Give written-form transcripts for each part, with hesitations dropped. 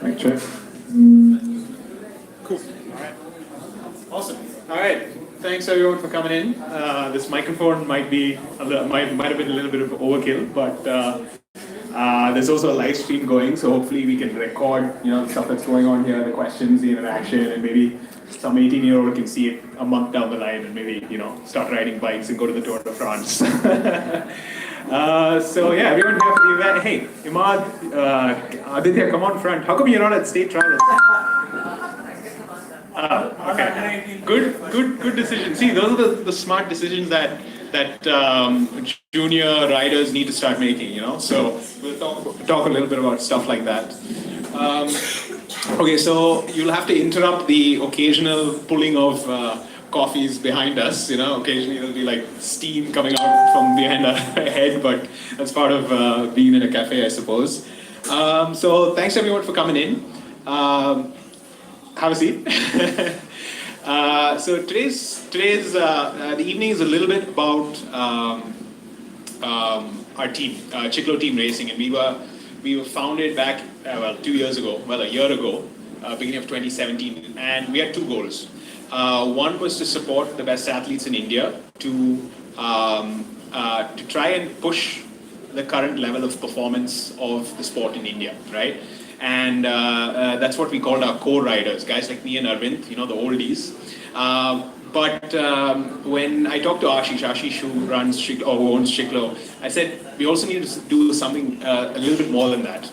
Mic check. Cool. All right. Awesome. All right. Thanks everyone for coming in. This microphone might have been a little bit of overkill, but there's also a live stream going, so hopefully we can record, the stuff that's going on here, the questions, the interaction, and maybe some 18-year-old can see it a month down the line and maybe, start riding bikes and go to the Tour de France. So yeah, everyone here for the event. Hey, Imad, Aditya, come on front. How come you're not at state trials? Okay. Good decision. See, those are the smart decisions that junior riders need to start making. So we'll talk a little bit about stuff like that. Okay, so you'll have to interrupt the occasional pulling of coffees behind us. Occasionally there'll be like steam coming out from behind our head, but that's part of being in a cafe, I suppose. So thanks everyone for coming in. Have a seat. So today's the evening is a little bit about our team, Ciclo Team Racing, and we were founded back a year ago, beginning of 2017, and we had two goals. One was to support the best athletes in India to try and push the current level of performance of the sport in India, right? And that's what we called our core riders, guys like me and Arvind, the oldies. But when I talked to Ashish, who owns Chiklo, I said we also need to do something a little bit more than that,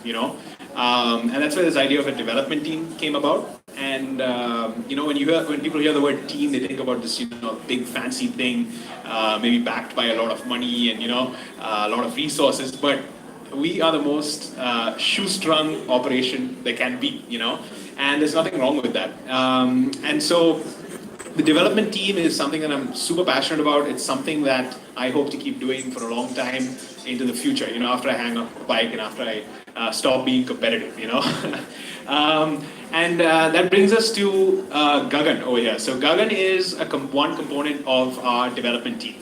and that's where this idea of a development team came about. And when people hear the word team, they think about this big fancy thing, maybe backed by a lot of money and a lot of resources, but we are the most shoestrung operation there can be, and there's nothing wrong with that. And so the development team is something that I'm super passionate about. It's something that I hope to keep doing for a long time into the future, after I hang up a bike and after I stop being competitive, And that brings us to Gagan over here. So Gagan is one component of our development team.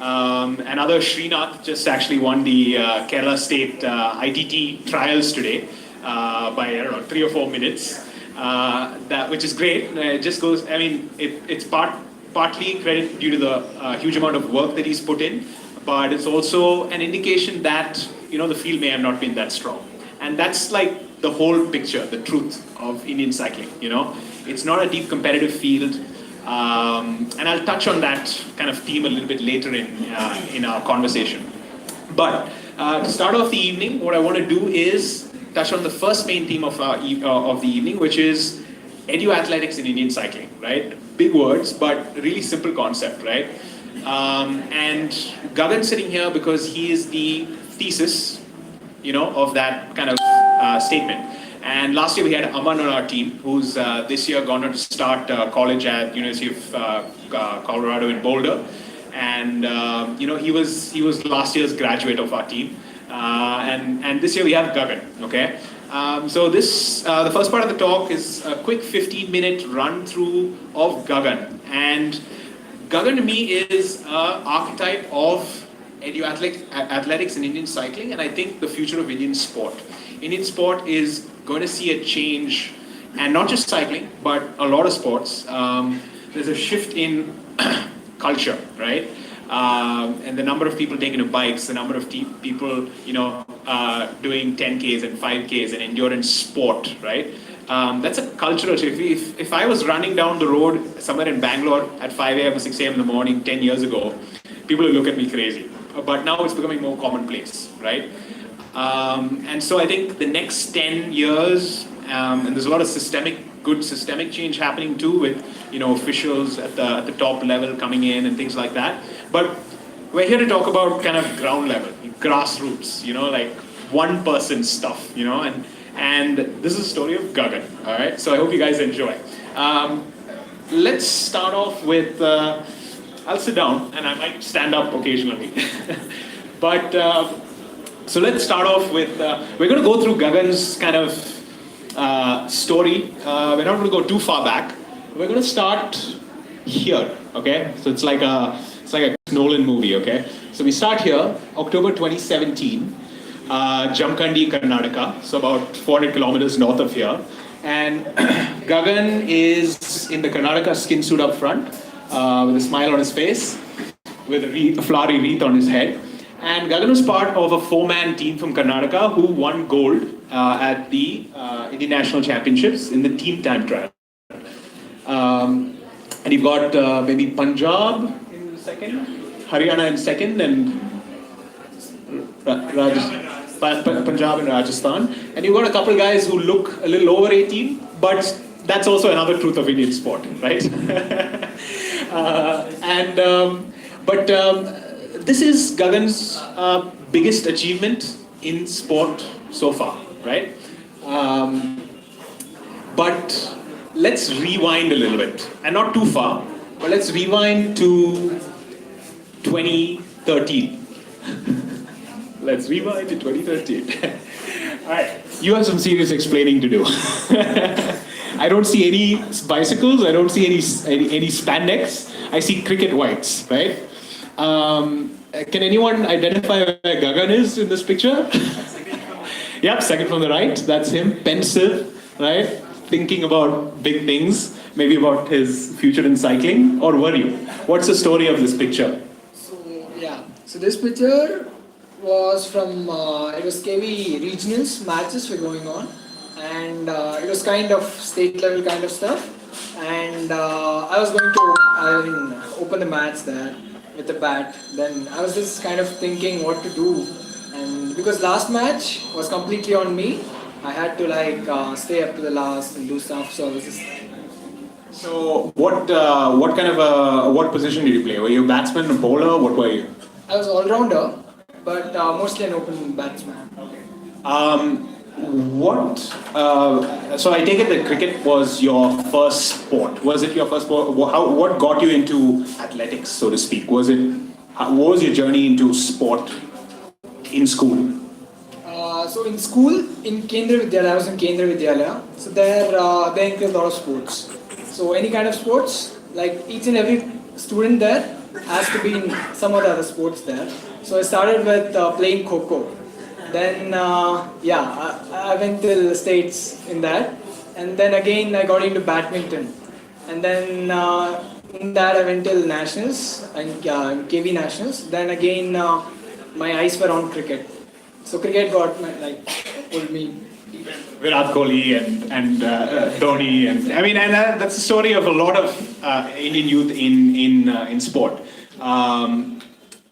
Another Srinath just actually won the Kerala State ITT trials today by 3 or 4 minutes, which is great. It just goes. It's partly credit due to the huge amount of work that he's put in, but it's also an indication that the field may have not been that strong, and that's like the whole picture, the truth of Indian cycling. It's not a deep competitive field. And I'll touch on that kind of theme a little bit later in our conversation. But to start off the evening, what I want to do is touch on the first main theme of the evening, which is edu-athletics in Indian cycling, right? Big words, but really simple concept, right? And Gagan sitting here because he is the thesis, of that kind of statement. And last year we had Aman on our team, who's this year gone on to start college at University of Colorado in Boulder, and he was last year's graduate of our team, and this year we have Gagan. Okay, so this the first part of the talk is a quick 15-minute run through of Gagan, and Gagan to me is an archetype of edu-athletics in Indian cycling, and I think the future of Indian sport. Indian sport is going to see a change, and not just cycling, but a lot of sports. There's a shift in culture, right? And the number of people taking to bikes, the number of people, doing 10Ks and 5Ks and endurance sport, right? That's a cultural shift. If I was running down the road somewhere in Bangalore at 5 a.m. or 6 a.m. in the morning 10 years ago, people would look at me crazy. But now it's becoming more commonplace, right? And so I think the next 10 years, and there's a lot of good systemic change happening too, with officials at the top level coming in and things like that. But we're here to talk about kind of ground level, grassroots, like one person stuff, and this is the story of Gagan. All right, so I hope you guys enjoy. Let's start off with. I'll sit down and I might stand up occasionally, but. So let's start off with, we're going to go through Gagan's kind of story. We're not going to go too far back. We're going to start here, okay? So it's like a Nolan movie, okay? So we start here, October 2017. Jamkandi, Karnataka, so about 400 kilometers north of here. And Gagan is in the Karnataka skin suit up front, with a smile on his face, with a flowery wreath on his head. And Gagan was part of a 4-man team from Karnataka who won gold at the Indian National Championships in the team time trial. And you've got maybe Punjab in second, Haryana in second, and Punjab and Rajasthan. And you've got a couple guys who look a little over 18, but that's also another truth of Indian sport, right? This is Gagan's biggest achievement in sport so far, right? But let's rewind a little bit, and not too far, but let's rewind to 2013. Let's rewind to 2013. All right, you have some serious explaining to do. I don't see any bicycles, I don't see any spandex, I see cricket whites, right? Can anyone identify where Gagan is in this picture? Yep, second from the right, that's him, pensive, right? Thinking about big things, maybe about his future in cycling, or were you? What's the story of this picture? So this picture was from, it was KV regionals matches were going on, and it was kind of state level kind of stuff, and I was going to open the mats there with the bat. Then I was just kind of thinking what to do, and because last match was completely on me, I had to stay up to the last and do stuff. So I was just. So what what position did you play? Were you a batsman, a bowler? What were you? I was all rounder, but mostly an open batsman. Okay. So I take it that cricket was your first sport. Was it your first sport? What got you into athletics, so to speak? What was your journey into sport in school? So in school, in Kendra Vidyalaya, I was in Kendra Vidyalaya. So there, they encourage a lot of sports. So any kind of sports, like each and every student there has to be in some of the other sports there. So I started with playing Kho-Kho. Then, I went till states in that. And then again, I got into badminton. And then in that, I went till nationals, and KV nationals. Then again, my eyes were on cricket. So cricket got pulled me. Virat Kohli and Dhoni, and I mean, and that's the story of a lot of Indian youth in sport.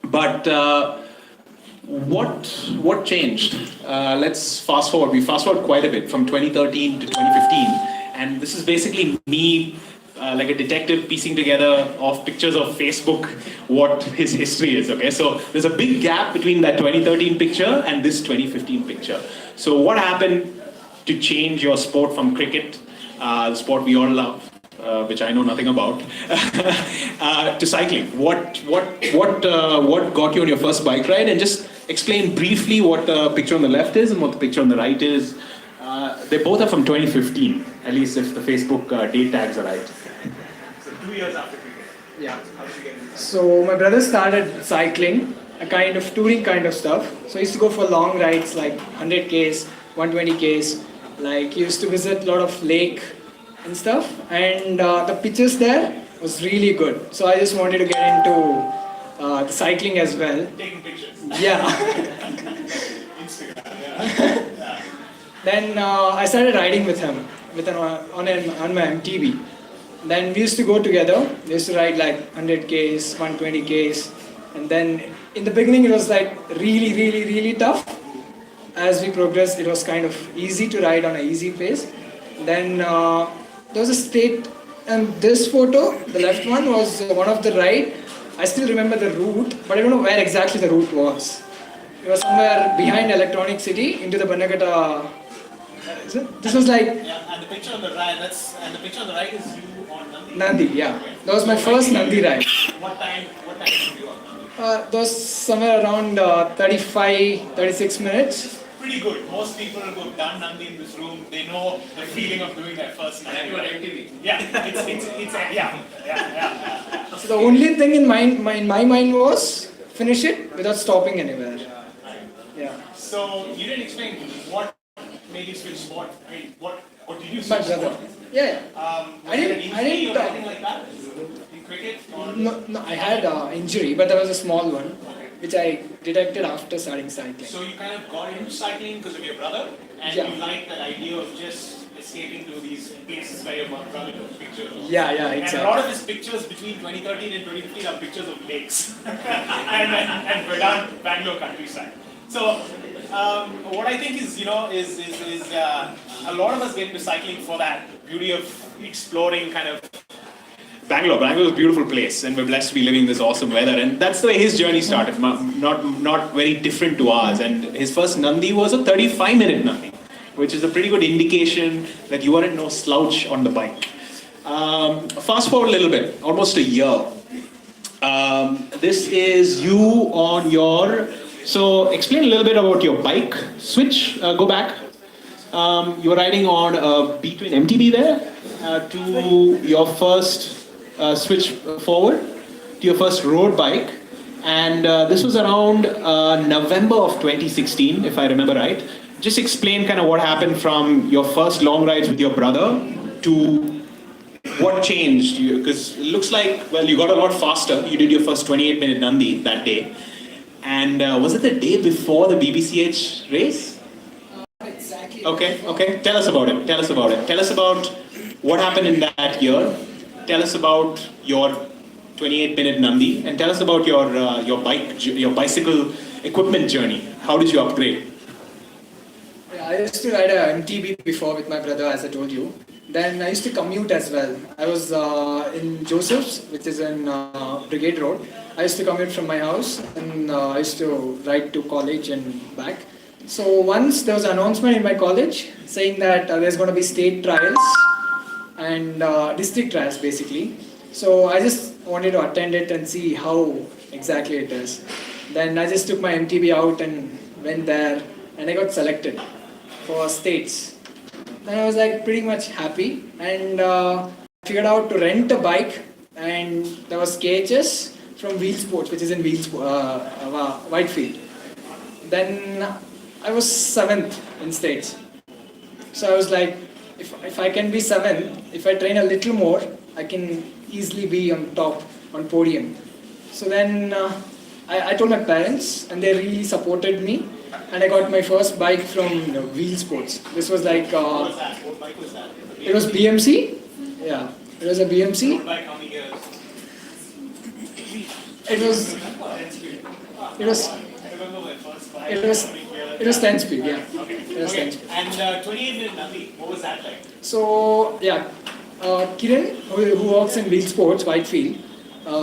What changed? Let's fast forward. We fast forward quite a bit from 2013 to 2015, and this is basically me, like a detective piecing together of pictures of Facebook what his history is. Okay, so there's a big gap between that 2013 picture and this 2015 picture. So what happened to change your sport from cricket, the sport we all love, which I know nothing about, to cycling? What got you on your first bike ride? And just explain briefly what the picture on the left is and what the picture on the right is. They both are from 2015, at least if the Facebook date tags are right. So 2 years after cricket. Yeah. How did you get into that? So my brother started cycling, a kind of touring kind of stuff. So he used to go for long rides like 100 Ks, 120 Ks. Like he used to visit a lot of lake and stuff. And the pictures there was really good. So I just wanted to get into the cycling as well. Taking pictures. Yeah. Instagram. Yeah. Then I started riding with him on my MTV. Then we used to go together. We used to ride like 100 Ks, 120 Ks. And then in the beginning it was like really, really, really tough. As we progressed, it was kind of easy to ride on an easy pace. Then there was a state, and this photo, the left one, was one of the ride. I still remember the route, but I don't know where exactly the route was. It was somewhere behind Electronic City into the Banagata. This was like. Yeah, and the picture on the right. Is you on Nandi. Nandi, yeah. That was my first Nandi ride. What time did you on Nandi? That was somewhere around 35, 36 minutes. Pretty good. Most people who've done Nandi in this room, they know the feeling of doing that first Nandi. And you are MTV. Yeah. So the only thing in my mind was finish it without stopping anywhere. Yeah. So you didn't explain what made you switch sport. I mean, what did you My switch brother. sport? Yeah. Was it an I injury didn't. or anything like that in cricket? Or? No, I had injury, but that was a small one, which I detected after starting cycling. So you kind of got into cycling because of your brother, and Yeah. you liked that idea of just escaping to these places where your brother took pictures. Yeah, And exactly. a lot of his pictures between 2013 and 2015 are pictures of lakes and Vedant, Bangalore countryside. So what I think is, a lot of us get into cycling for that beauty of exploring kind of Bangalore. Bangalore is a beautiful place, and we're blessed to be living in this awesome weather. And that's the way his journey started, not very different to ours. And his first Nandi was a 35-minute Nandi, which is a pretty good indication that you weren't no slouch on the bike. Fast forward a little bit, almost a year. This is you on your. So explain a little bit about your bike switch. Go back. You're riding on a B-twin MTB there to your first switch forward to your first road bike, and this was around November of 2016, if I remember right. Just explain kind of what happened from your first long rides with your brother to what changed you, because it looks like, well, you got a lot faster. You did your first 28-minute Nandi that day, and was it the day before the BBCH race? Exactly. Okay. Tell us about it. Tell us about what happened in that year. Tell us about your 28-minute Nandi, and tell us about your bicycle equipment journey. How did you upgrade? Yeah, I used to ride a MTB before with my brother, as I told you. Then I used to commute as well. I was in Joseph's, which is in Brigade Road. I used to commute from my house, and I used to ride to college and back. So once there was an announcement in my college saying that there's going to be state trials and district trials basically. So I just wanted to attend it and see how exactly it is. Then I just took my MTB out and went there, and I got selected for states. Then I was like pretty much happy, and figured out to rent a bike, and there was KHS from Wheel Sports, which is in Whitefield. Then I was 7th in states. So I was like, if I can be 7th, if I train a little more, I can easily be on top, on podium. So then I told my parents, and they really supported me, and I got my first bike from Wheel Sports. This was like, What was that? What bike was that? it was BMC. Yeah, it was a BMC. Road bike, how many years? It was I remember my first bike. it was 10 speed. Yeah, Okay. it was 10 speed. And 28-minute Nandi, what was that like? So yeah, Kiran, who works in Wheel Sports, Whitefield,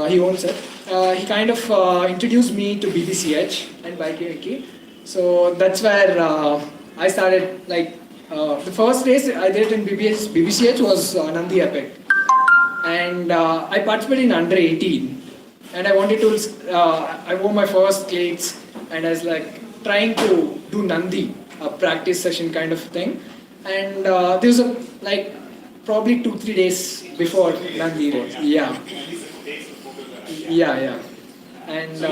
he owns it. He kind of introduced me to BBCH and Bike Wiki. So that's where I started. Like the first race I did in BBCH was Nandi Epic, and I participated in under 18. And I wanted to. I wore my first cleats, and I was like trying to do Nandi, a practice session kind of thing. And there was like probably 2-3 days before Nandi was. Yeah. Yeah. And So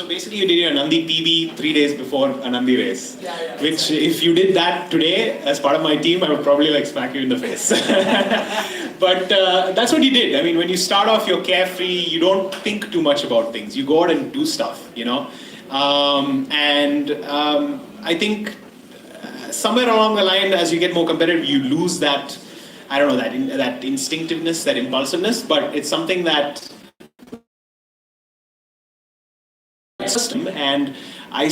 basically you did your Nandi PB 3 days before a Nandi race. Yeah. Which if you did that today as part of my team, I would probably like smack you in the face. But that's what you did. I mean, when you start off, you're carefree, you don't think too much about things. You go out and do stuff, you know. I think somewhere along the line, as you get more competitive, you lose that, I don't know, that instinctiveness, that impulsiveness, but it's something that system, and I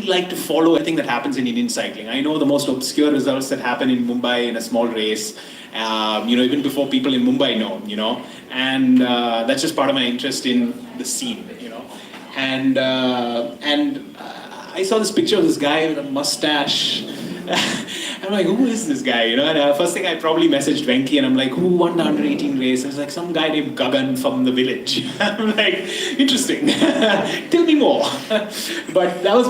like to follow everything that happens in Indian cycling. I know the most obscure results that happen in Mumbai in a small race, even before people in Mumbai know, and that's just part of my interest in the scene, and I saw this picture of this guy with a mustache. I'm like, who is this guy? And first thing I probably messaged Venki, and I'm like, who won the under 18 race? And it's like some guy named Gagan from the village. I'm like, interesting. Tell me more. But that was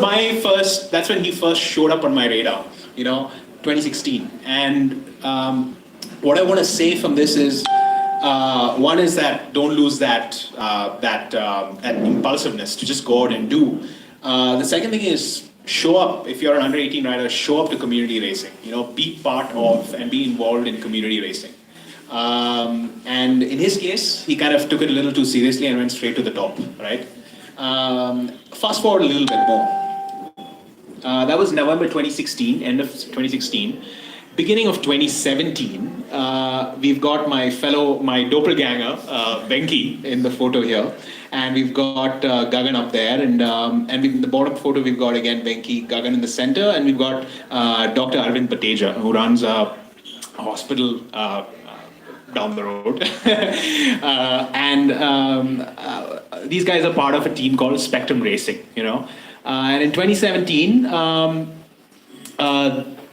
that's when he first showed up on my radar, 2016. And what I want to say from this is, one is that don't lose that impulsiveness to just go out and do. The second thing is show up. If you're an under 18 rider, show up to community racing. Be part of and be involved in community racing. And in his case, he kind of took it a little too seriously and went straight to the top, right? Fast forward a little bit more. That was November 2016, end of 2016. Beginning of 2017, we've got my doppelganger, Venki, in the photo here. And we've got Gagan up there. And in the bottom photo, we've got, again, Venki, Gagan in the center. And we've got Dr. Arvind Pateja, who runs a hospital down the road. These guys are part of a team called Spectrum Racing, And in 2017,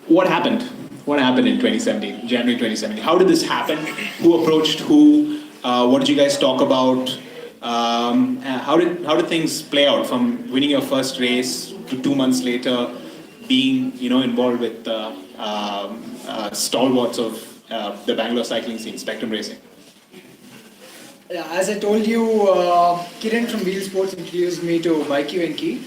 what happened? What happened in 2017, January 2017? How did this happen? Who approached who? What did you guys talk about? How did things play out from winning your first race to 2 months later being involved with stalwarts of the Bangalore cycling scene, Spectrum Racing? Yeah, as I told you, Kiran from Wheel Sports introduced me to Venki.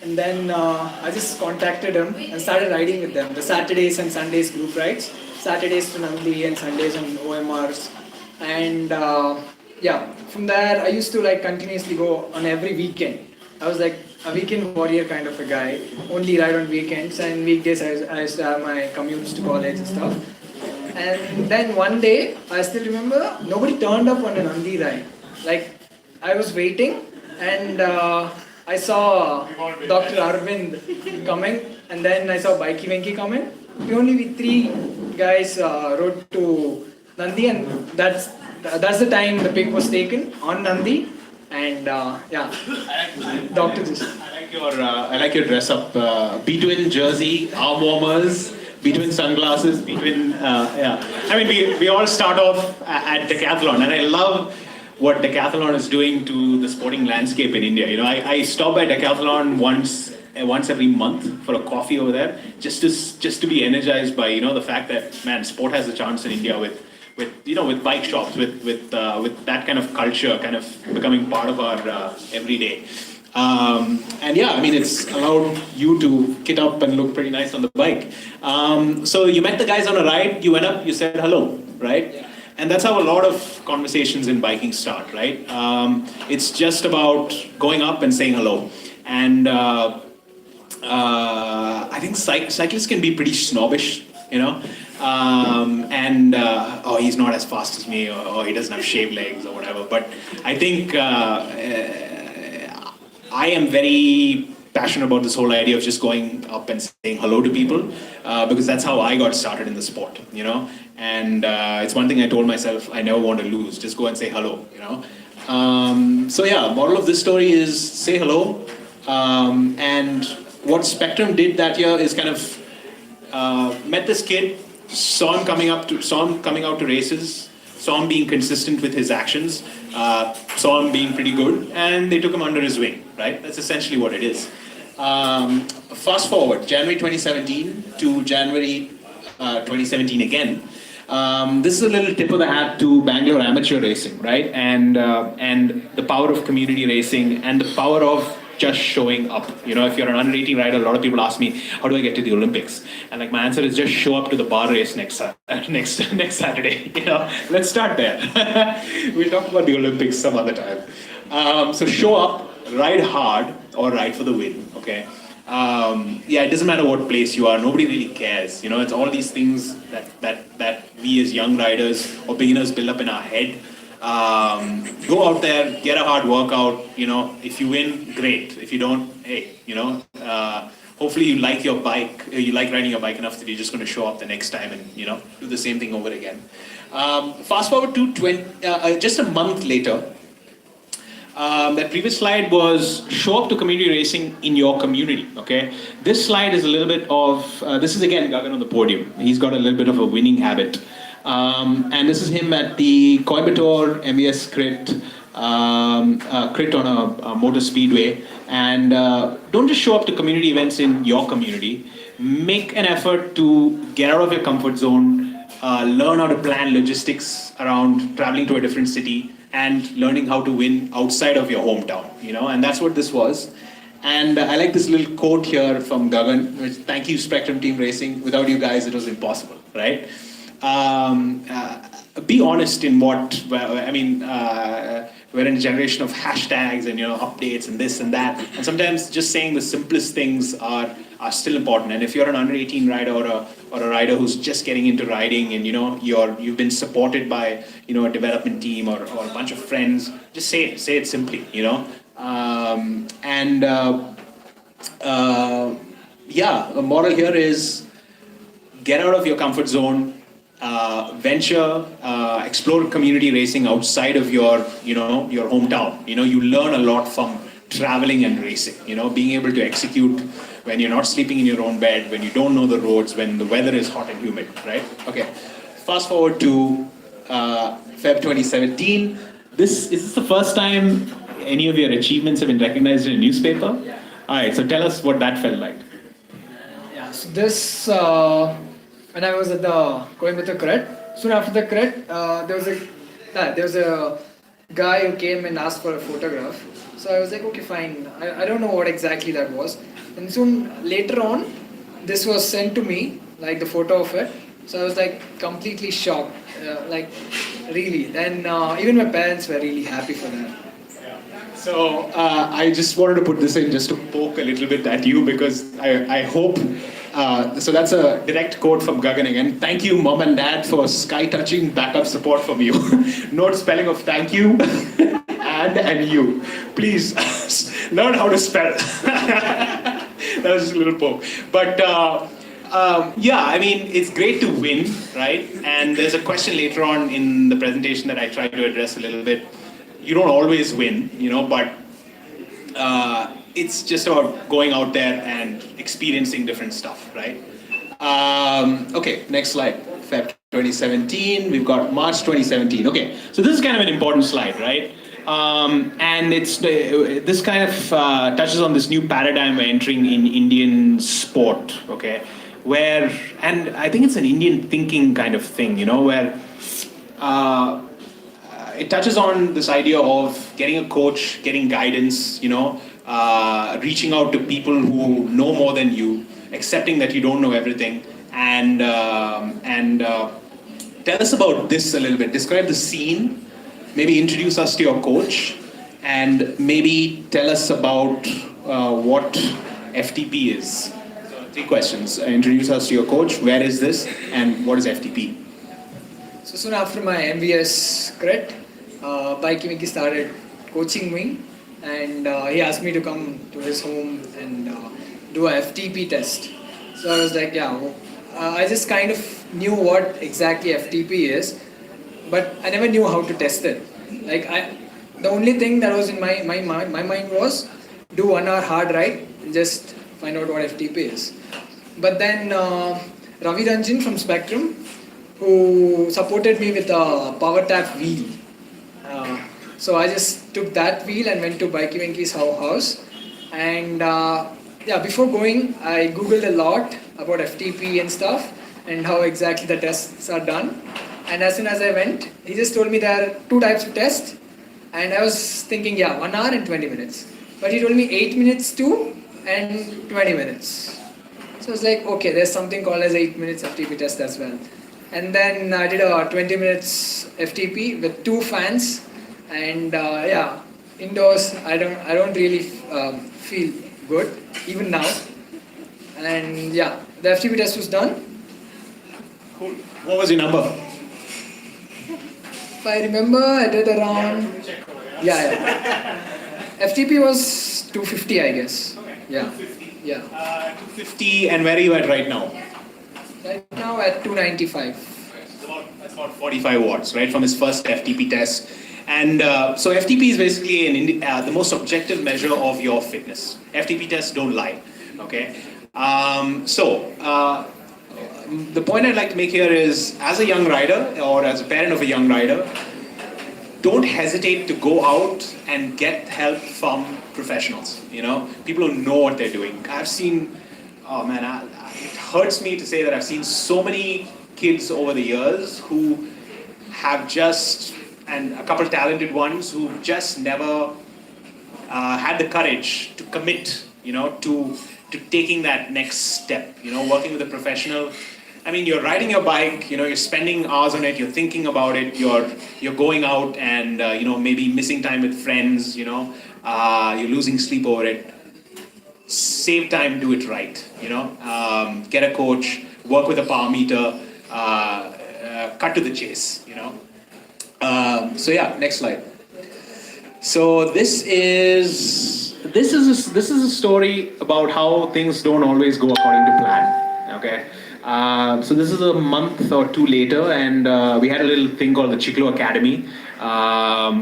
And then I just contacted him and started riding with them. The Saturdays and Sundays group rides. Saturdays to Nandi and Sundays on OMRs. And from there I used to continuously go on every weekend. I was like a weekend warrior kind of a guy. Only ride on weekends, and weekdays I used to have my commutes to college and stuff. And then one day, I still remember, nobody turned up on a Nandi ride. I was waiting and I saw Dr. Arvind coming, and then I saw Venki coming. Only we 3 guys rode to Nandi, and that's the time the pic was taken on Nandi. And Doctor just. I like your dress up. Between jersey, arm warmers, between sunglasses, between I mean, we all start off at decathlon, and I love what decathlon is doing to the sporting landscape in India. I stop by decathlon once every month for a coffee over there, just to be energized by the fact that, man, sport has a chance in India with bike shops, with that kind of culture kind of becoming part of our everyday. It's allowed you to kit up and look pretty nice on the bike. So you met the guys on a ride, you went up, you said hello, right? Yeah. And that's how a lot of conversations in biking start, right? It's just about going up and saying hello. And I think cyclists can be pretty snobbish, he's not as fast as me, or he doesn't have shaved legs or whatever. But I think I am very passionate about this whole idea of just going up and saying hello to people, because that's how I got started in the sport, And it's one thing I told myself, I never want to lose. Just go and say hello, moral of this story is say hello. And what Spectrum did that year is kind of met this kid, saw him coming out to races, saw him being consistent with his actions, saw him being pretty good, and they took him under his wing, right? That's essentially what it is. Fast forward, January 2017 to January 2017 again. This is a little tip of the hat to Bangalore amateur racing, right? And the power of community racing and the power of just showing up. If you're an under 18 rider, a lot of people ask me, how do I get to the Olympics? And my answer is just show up to the bar race next Saturday. Let's start there. We'll talk about the Olympics some other time. So show up, ride hard, or ride for the win. Okay. It doesn't matter what place you are. Nobody really cares. It's all these things that we as young riders or beginners build up in our head. Go out there, get a hard workout. If you win, great. If you don't, hey, hopefully you like your bike, you like riding your bike enough that you're just going to show up the next time and do the same thing over again. Fast forward to just a month later. That previous slide was show up to community racing in your community, okay? This slide is a little bit of, this is again Gagan on the podium. He's got a little bit of a winning habit. And this is him at the Coimbatore MVS Crit on a motor speedway. And don't just show up to community events in your community. Make an effort to get out of your comfort zone, learn how to plan logistics around traveling to a different city, and learning how to win outside of your hometown, and that's what this was. And I like this little quote here from Gagan, which, thank you, Spectrum Team Racing. Without you guys, it was impossible, right? Be honest in what, I mean, we're in a generation of hashtags and, updates and this and that. And sometimes just saying the simplest things are still important. And if you're an under 18 rider or a rider who's just getting into riding and, you've been supported by, a development team or a bunch of friends, just say it simply, the moral here is get out of your comfort zone, venture, explore community racing outside of your hometown. You learn a lot from traveling and racing. Being able to execute when you're not sleeping in your own bed, when you don't know the roads, when the weather is hot and humid, right? Okay. Fast forward to Feb 2017. Is this the first time any of your achievements have been recognized in a newspaper? Yeah. All right. So tell us what that felt like. Yeah. So this. When I was at the Coimbatore cred, soon after the cred, there was a guy who came and asked for a photograph. So I was like, okay, fine. I don't know what exactly that was. And soon later on, this was sent to me, like the photo of it. So I was like completely shocked, really. Then even my parents were really happy for that. So I just wanted to put this in just to poke a little bit at you because I hope. So that's a direct quote from Gagan again. Thank you, mom and dad, for sky-touching backup support from you. Note spelling of thank you and you. Please learn how to spell. That was just a little poke. But I mean, it's great to win, right? And there's a question later on in the presentation that I try to address a little bit. You don't always win, but it's just about going out there and experiencing different stuff, right? Okay, next slide. Feb 2017, we've got March 2017. Okay, so this is kind of an important slide, right? And this kind of touches on this new paradigm we're entering in Indian sport, okay? And I think it's an Indian thinking kind of thing, where it touches on this idea of getting a coach, getting guidance, reaching out to people who know more than you, accepting that you don't know everything, and tell us about this a little bit. Describe the scene, maybe introduce us to your coach, and maybe tell us about what FTP is. So 3 questions. Introduce us to your coach, where is this, and what is FTP? So soon after my MBS cred, Bike started coaching me. And he asked me to come to his home and do a FTP test. So I was like, I just kind of knew what exactly FTP is, but I never knew how to test it. The only thing that was in my mind was do 1 hour hard ride and just find out what FTP is. But then Ravi Ranjan from Spectrum, who supported me with a power tap wheel. So I just took that wheel and went to Bikey Venky's house. And before going, I googled a lot about FTP and stuff and how exactly the tests are done. And as soon as I went, he just told me there are 2 types of tests. And I was thinking, 1 hour and 20 minutes. But he told me 8 minutes too and 20 minutes. So I was like, okay, there's something called as 8 minutes FTP test as well. And then I did a 20 minutes FTP with 2 fans. And indoors I don't really feel good even now. And the FTP test was done. Cool. What was your number? If I remember, I did around FTP was 250, I guess. Okay. Yeah. 250. Yeah. 250, and where are you at right now? Right now at 295. That's about 45 watts, right, from his first FTP test. And so FTP is basically the most objective measure of your fitness. FTP tests don't lie, okay? The point I'd like to make here is, as a young rider or as a parent of a young rider, don't hesitate to go out and get help from professionals, people who know what they're doing. I've seen, it hurts me to say that I've seen so many kids over the years who have and a couple talented ones who just never had the courage to commit to taking that next step, working with a professional. I mean, you're riding your bike, you're spending hours on it, you're thinking about it, you're going out and, maybe missing time with friends, you're losing sleep over it. Save time, do it right, get a coach, work with a power meter, cut to the chase, So yeah, next slide. So this is a story about how things don't always go according to plan. Okay, so this is a month or two later, and we had a little thing called the Ciclo Academy,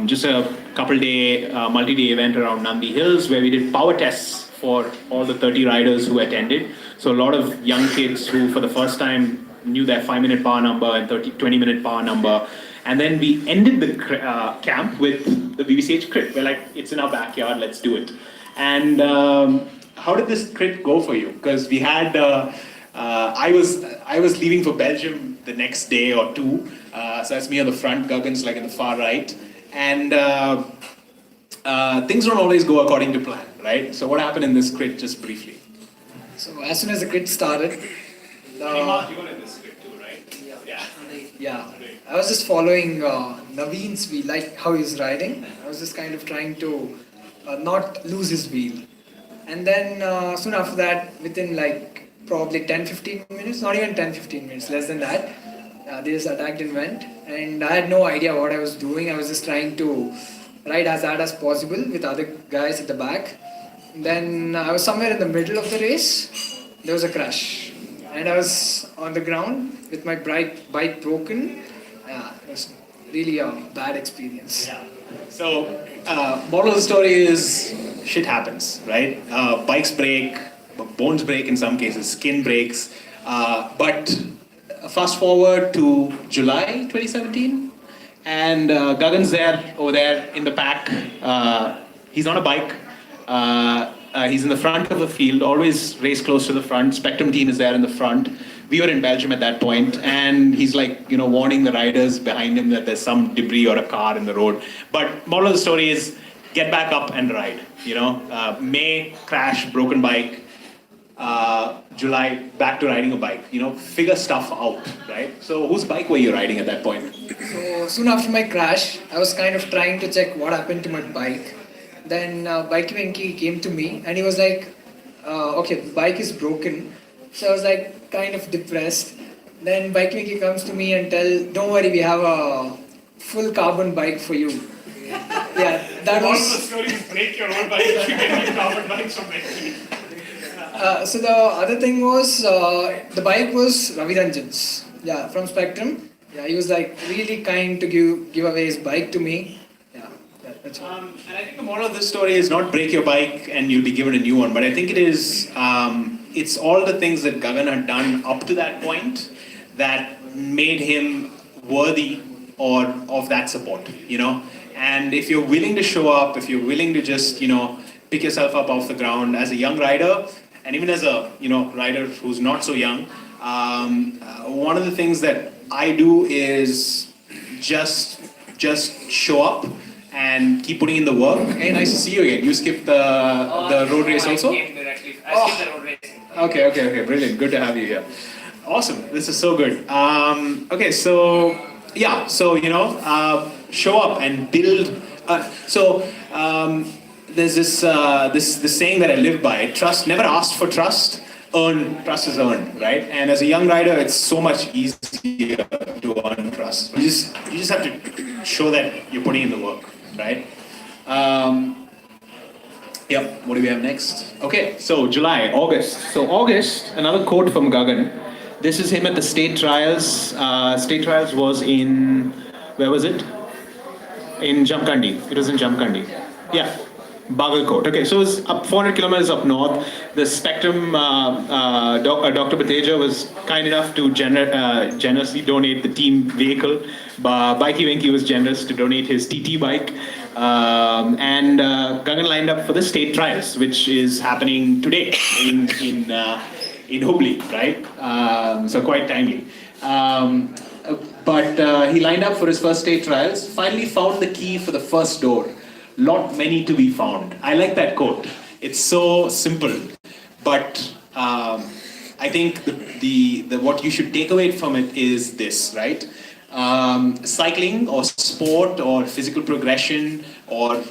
just a couple-day multi-day event around Nandi Hills where we did power tests for all the 30 riders who attended. So a lot of young kids who, for the first time, knew their 5-minute power number and 20-minute power number. And then we ended the camp with the VBCH crit. We're like, it's in our backyard, let's do it. And how did this crit go for you? Because we had, I was leaving for Belgium the next day or two. So that's me on the front, Gagan's like in the far right. And things don't always go according to plan, right? So what happened in this crit, just briefly? So as soon as the crit started, You were in this crit too, right? yeah, I was just following Naveen's wheel, like how he's riding. I was just kind of trying to not lose his wheel. And then soon after that, within like probably 10-15 minutes, not even 10-15 minutes, less than that, they just attacked and went. And I had no idea what I was doing. I was just trying to ride as hard as possible with other guys at the back. Then I was somewhere in the middle of the race. There was a crash. And I was on the ground with my bike broken. Yeah, it was really a bad experience. Yeah. So, moral of the story is shit happens, right? Bikes break, bones break in some cases, skin breaks. But fast forward to July 2017, and Gagan's over there in the pack. He's on a bike. He's in the front of the field, always race close to the front. Spectrum team is there in the front. We were in Belgium at that point, and he's like, warning the riders behind him that there's some debris or a car in the road. But moral of the story is, get back up and ride. May, crash, broken bike. July, back to riding a bike. Figure stuff out, right? So whose bike were you riding at that point? So soon after my crash, I was kind of trying to check what happened to my bike. Then Bike Venki came to me and he was like, okay, the bike is broken. So I was like kind of depressed. Then Bike Venki comes to me and don't worry, we have a full carbon bike for you. Yeah, that was... the story is break your own bike if you get a carbon bike from Venki. So the other thing was, the bike was Ravi Ranjan's, from Spectrum. Yeah, he was like really kind to give away his bike to me. That's and I think the moral of this story is not break your bike and you'll be given a new one, but I think it is, it's all the things that Gagan had done up to that point that made him worthy of that support, And if you're willing to show up, if you're willing to just, pick yourself up off the ground as a young rider, and even as a, rider who's not so young, one of the things that I do is just show up and keep putting in the work. Hey, nice to see you again. You skipped the road race also? I came directly. I skipped the road race. Okay, brilliant. Good to have you here. Awesome. This is so good. Okay, so show up and build. There's this saying that I live by: trust. Never ask for trust. Trust is earned, right? And as a young rider, it's so much easier to earn trust. You just have to show that you're putting in the work, right? What do we have next? Okay, so July, August. So August, another quote from Gagan. This is him at the state trials. State trials was in, where was it? In Jamkandi. It was in Jamkandi. Yeah. Bagalkot. Okay, so it's up 400 kilometers up north. The Spectrum, Dr. Bateja was kind enough to generously donate the team vehicle. Bikey Venki was generous to donate his TT bike. And Gagan lined up for the state trials, which is happening today in Hubli, right? So quite timely. But he lined up for his first state trials, finally found the key for the first door. Lot many to be found. I like that quote. It's so simple, but I think the what you should take away from it is this, right? Cycling or sport or physical progression or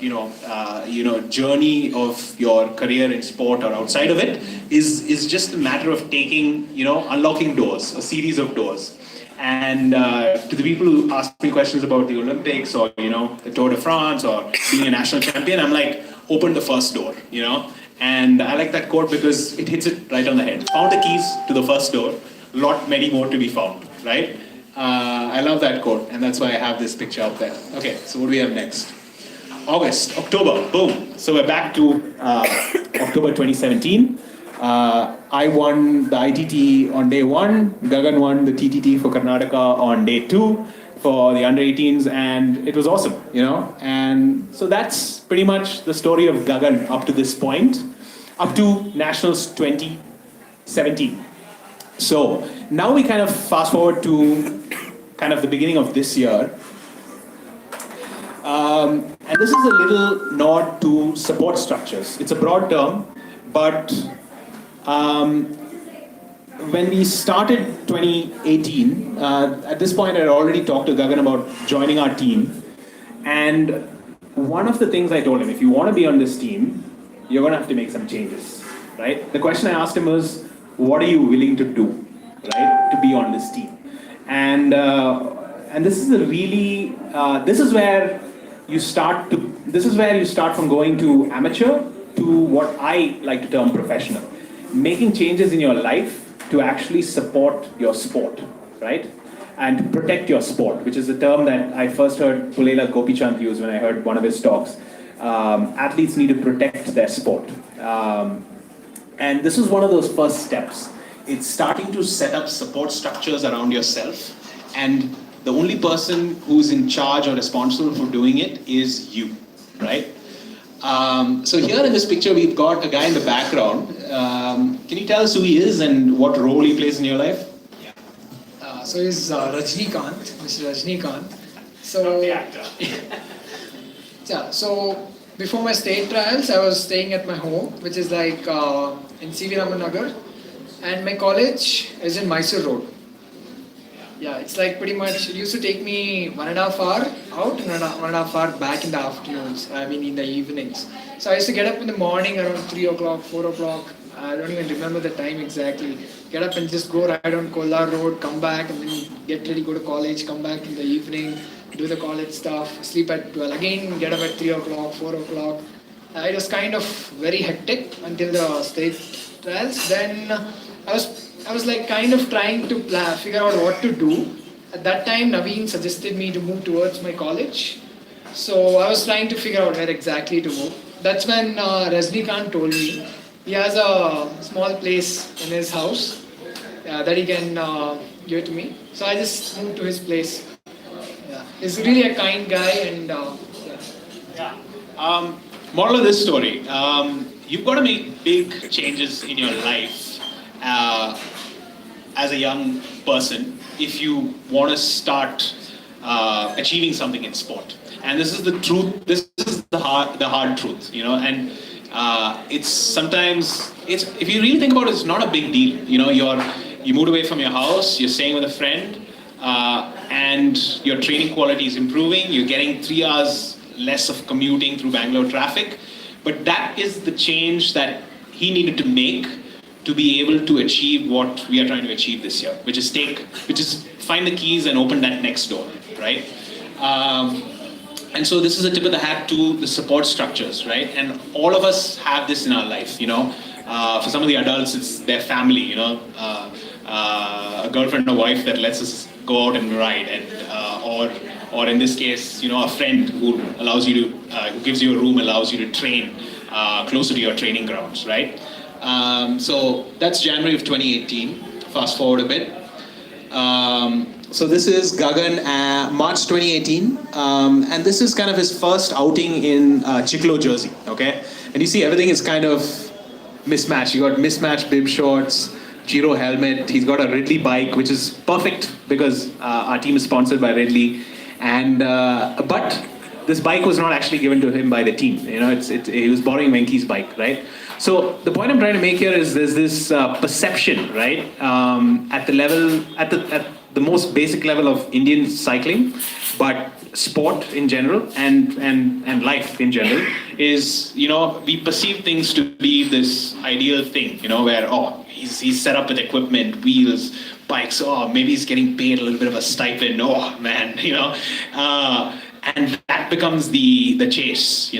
journey of your career in sport or outside of it is just a matter of taking, unlocking doors, a series of doors. And to the people who ask me questions about the Olympics or the Tour de France or being a national champion, I'm like, open the first door, And I like that quote because it hits it right on the head. Found the keys to the first door, many more to be found, right? I love that quote, and that's why I have this picture up there. Okay, so what do we have next? October, boom. So we're back to October 2017. I won the ITT on day 1. Gagan won the TTT for Karnataka on day 2 for the under 18s, and it was awesome, And so that's pretty much the story of Gagan up to this point, up to Nationals 2017. So now we kind of fast forward to kind of the beginning of this year. And this is a little nod to support structures. It's a broad term, but when we started 2018, at this point I had already talked to Gagan about joining our team. And one of the things I told him, if you want to be on this team, you're going to have to make some changes, right? The question I asked him was, what are you willing to do, right, to be on this team? And this is a really, this is where you start from going to amateur to what I like to term professional. Making changes in your life to actually support your sport, right? And protect your sport, which is a term that I first heard Pulela Gopichand use when I heard one of his talks. Athletes need to protect their sport. And this is one of those first steps. It's starting to set up support structures around yourself, and the only person who's in charge or responsible for doing it is you, right? So here in this picture, we've got a guy in the background. Can you tell us who he is and what role he plays in your life? Yeah. So he's Rajnikant, Mr. Rajnikant. So, Not the actor. Yeah, so before my state trials, I was staying at my home, which is like in C.V. Raman Nagar, and my college is in Mysore Road. Yeah, it's like pretty much, it used to take me 1.5 hour out and 1.5 hour back in the afternoons, in the evenings. So I used to get up in the morning around 3 o'clock, 4 o'clock, I don't even remember the time exactly. Get up and just go ride on Kollar Road, come back and then get ready, go to college, come back in the evening, do the college stuff, sleep at 12, again get up at 3 o'clock, 4 o'clock. It was kind of very hectic until the state trials. Then I was like kind of trying to figure out what to do. At that time, Naveen suggested me to move towards my college. So I was trying to figure out where exactly to move. That's when Rajnikant told me he has a small place in his house that he can give to me. So I just moved to his place. Yeah. He's really a kind guy and Moral of this story, you've got to make big changes in your life as a young person if you want to start achieving something in sport. And this is the truth, this is the hard truth, and it's sometimes, if you really think about it, it's not a big deal. You moved away from your house, you're staying with a friend, and your training quality is improving, you're getting 3 hours less of commuting through Bangalore traffic. But that is the change that he needed to make to be able to achieve what we are trying to achieve this year, which is find the keys and open that next door, right? And so this is a tip of the hat to the support structures, right? And all of us have this in our life, For some of the adults, it's their family, a girlfriend or wife that lets us go out and ride, and or in this case, a friend who allows you to, who gives you a room, allows you to train closer to your training grounds, right? So that's January of 2018. Fast forward a bit. So this is Gagan, March 2018, and this is kind of his first outing in Ciclo jersey, okay? And you see everything is kind of mismatched. You got mismatched bib shorts, Giro helmet, he's got a Ridley bike, which is perfect because our team is sponsored by Ridley. And but this bike was not actually given to him by the team. He was borrowing Venki's bike, right? So the point I'm trying to make here is there's this perception, right, at the level, at the most basic level of Indian cycling, but sport in general and life in general is, we perceive things to be this ideal thing, where, he's set up with equipment, wheels, bikes, maybe he's getting paid a little bit of a stipend, man, and that becomes the chase,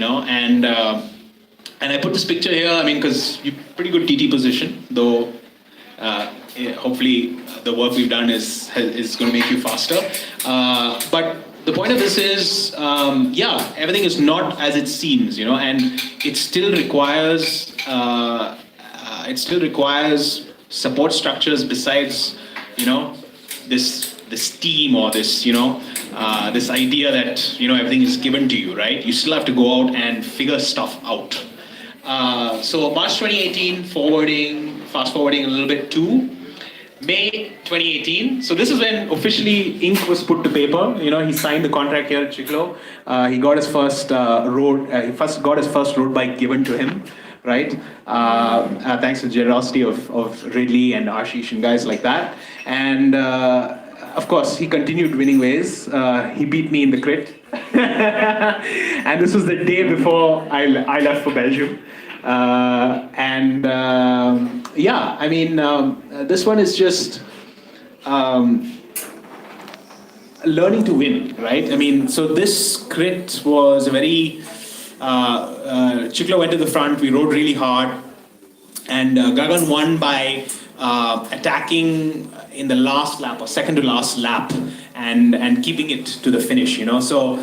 and I put this picture here, because you're pretty good TT position, though hopefully the work we've done is going to make you faster. But the point of this is, everything is not as it seems, and it still requires support structures besides, this team or this, this idea that, everything is given to you, right? You still have to go out and figure stuff out. So March 2018, fast forwarding a little bit to May 2018. So this is when officially ink was put to paper. He signed the contract here at Ciclo. He got his first got his first road bike given to him, right? Thanks to the generosity of Ridley and Ashish and guys like that. And of course, he continued winning ways. He beat me in the crit. And this was the day before I left for Belgium. This one is just learning to win, right? So this crit was a very... Chiklo went to the front, we rode really hard, and Gagan won by attacking in the last lap, or second to last lap, and keeping it to the finish, So,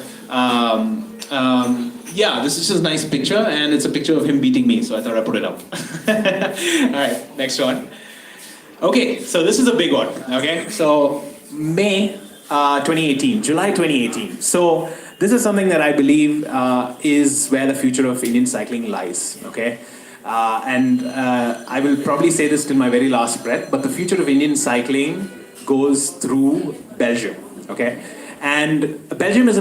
this is just a nice picture, and it's a picture of him beating me, so I thought I'd put it up. Alright, next one. Okay, so this is a big one, okay? So, May 2018, July 2018. So, this is something that I believe is where the future of Indian cycling lies, okay? I will probably say this till my very last breath, but the future of Indian cycling goes through Belgium, okay? And Belgium is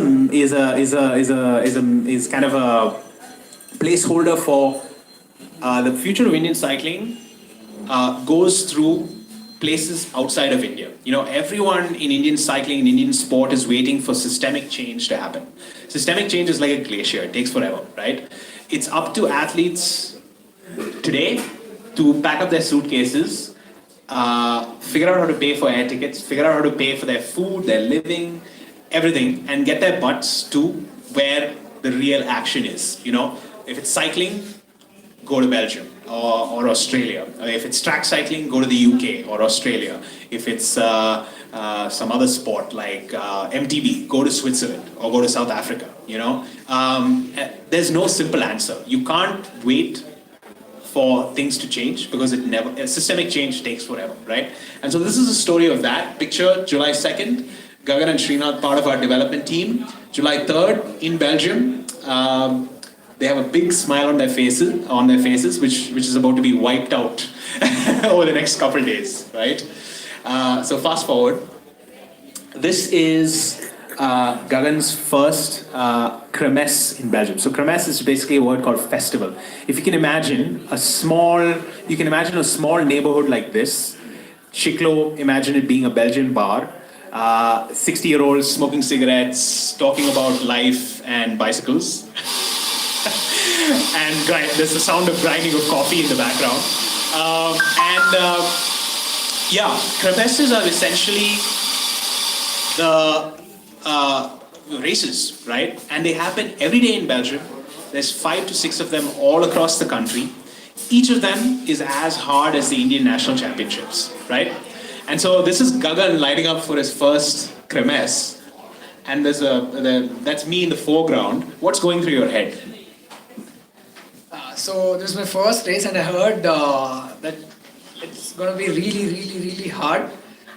kind of a placeholder for the future of Indian cycling goes through places outside of India. Everyone in Indian cycling, in Indian sport is waiting for systemic change to happen. Systemic change is like a glacier, it takes forever, right? It's up to athletes today to pack up their suitcases, figure out how to pay for air tickets, figure out how to pay for their food, their living, everything, and get their butts to where the real action is. If it's cycling, go to Belgium or Australia. If it's track cycling, go to the UK or Australia. If it's some other sport like MTB, go to Switzerland or go to South Africa. There's no simple answer. You can't wait for things to change because systemic change takes forever, right? And so this is a story of that. Picture July 2nd, Gagan and Srinath, part of our development team. July 3rd in Belgium. They have a big smile on their faces, which is about to be wiped out over the next couple of days, right? So fast forward. This is Gagan's first kermesse in Belgium. So kermesse is basically a word called festival. If you can imagine a small neighborhood like this. Chiclo, imagine it being a Belgian bar. 60-year-olds smoking cigarettes, talking about life and bicycles. And there's the sound of grinding of coffee in the background. Kermesses are essentially the races, right? And they happen every day in Belgium. There's 5 to 6 of them all across the country. Each of them is as hard as the Indian National Championships, right? And so this is Gagan lighting up for his first kermesse. And that's me in the foreground. What's going through your head? So this is my first race, and I heard that it's going to be really, really, really hard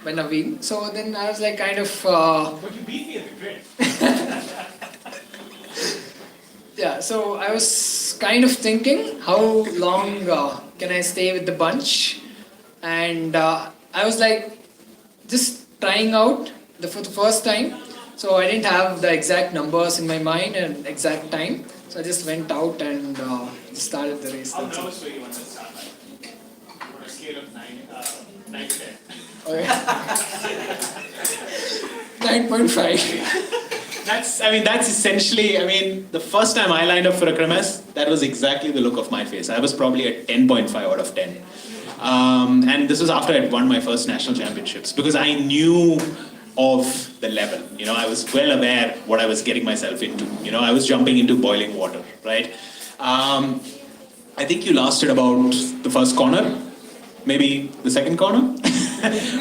by Naveen. So then I was like kind of... But you beat me at the grid. Yeah, so I was kind of thinking, how long can I stay with the bunch? And I was like, just trying out for the first time. So I didn't have the exact numbers in my mind and exact time. So I just went out and started the race. How That's it. nervous were you when it started? On a scale of 9 to 10. Okay. 9.5. That's essentially, the first time I lined up for a cremes, that was exactly the look of my face. I was probably at 10.5 out of 10. And this was after I'd won my first national championships, because I knew of the level. I was well aware what I was getting myself into. I was jumping into boiling water, right? I think you lasted about the first corner, maybe the second corner,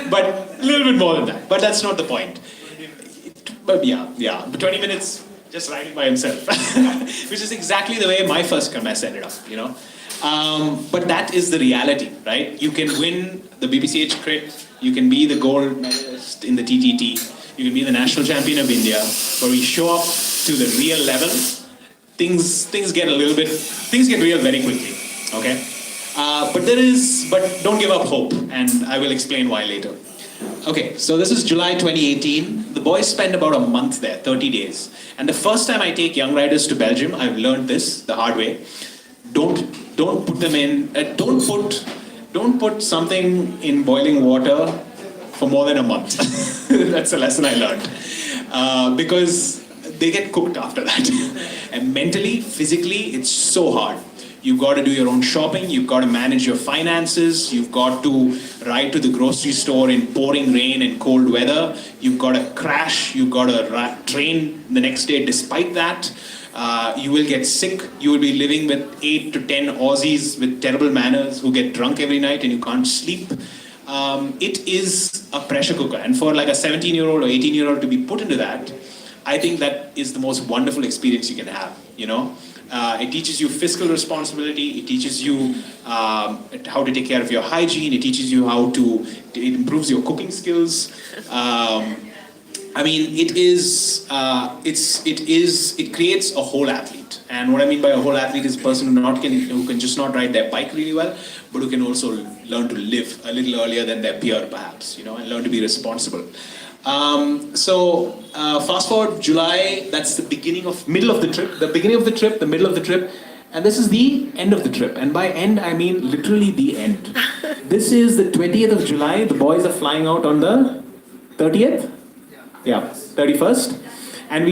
but a little bit more than that. But that's not the point. But but 20 minutes just riding by himself, which is exactly the way my first kermesse ended up, But that is the reality, right? You can win the BPCH crit, you can be the gold medalist in the TTT, you can be the national champion of India, but we show up to the real level, things get real very quickly, okay? But don't give up hope, and I will explain why later. Okay, so this is July 2018. The boys spent about a month there, 30 days. And the first time I take young riders to Belgium, I've learned this the hard way. Don't put them in. Don't put something in boiling water for more than a month. That's a lesson I learned, because they get cooked after that. And mentally, physically, it's so hard. You've got to do your own shopping, you've got to manage your finances, you've got to ride to the grocery store in pouring rain and cold weather, you've got to crash, you've got to train the next day despite that. You will get sick, you will be living with 8 to 10 Aussies with terrible manners who get drunk every night and you can't sleep. It is a pressure cooker, and for like a 17-year-old or 18-year-old to be put into that, I think that is the most wonderful experience you can have, It teaches you fiscal responsibility, it teaches you how to take care of your hygiene, it teaches you it improves your cooking skills. It creates a whole athlete. And what I mean by a whole athlete is a person who can just not ride their bike really well, but who can also learn to live a little earlier than their peer perhaps, and learn to be responsible. Fast forward July, that's the middle of the trip, the beginning of the trip, the middle of the trip, and this is the end of the trip. And by end, I mean literally the end. This is the 20th of July, the boys are flying out on the 30th? Yeah, 31st. And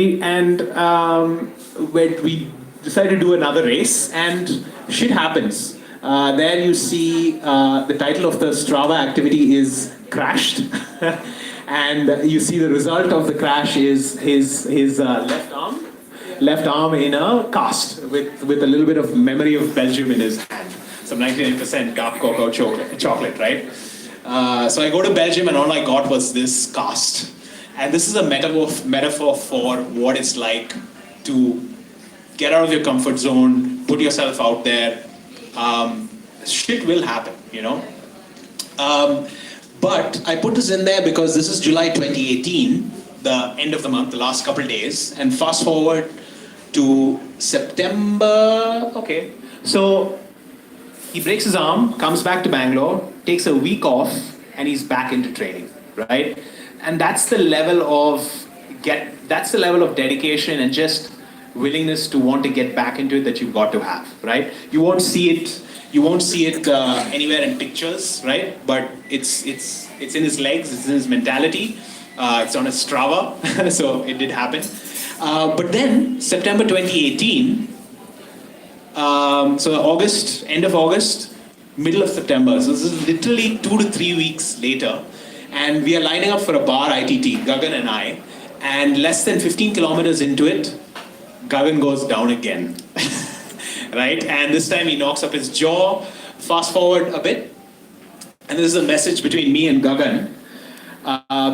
we decided to do another race, and shit happens. There you see the title of the Strava activity is crashed. And you see the result of the crash is his left arm in a cast with a little bit of memory of Belgium in his hand. Some 99% dark cocoa chocolate, right? So I go to Belgium and all I got was this cast. And this is a metaphor for what it's like to get out of your comfort zone, put yourself out there. Shit will happen, But I put this in there because this is July 2018, the end of the month, the last couple days, and fast forward to September. Okay, so he breaks his arm, comes back to Bangalore, takes a week off, and he's back into training, right? And that's the level of dedication and just willingness to want to get back into it that you've got to have, right? You won't see it anywhere in pictures, right? But it's in his legs, it's in his mentality, it's on his Strava, so it did happen. But then, September 2018, so August, end of August, middle of September, so this is literally 2 to 3 weeks later, and we are lining up for a bar ITT, Gagan and I, and less than 15 kilometers into it, Gagan goes down again. Right? And this time he knocks up his jaw. Fast forward a bit, and this is a message between me and Gagan,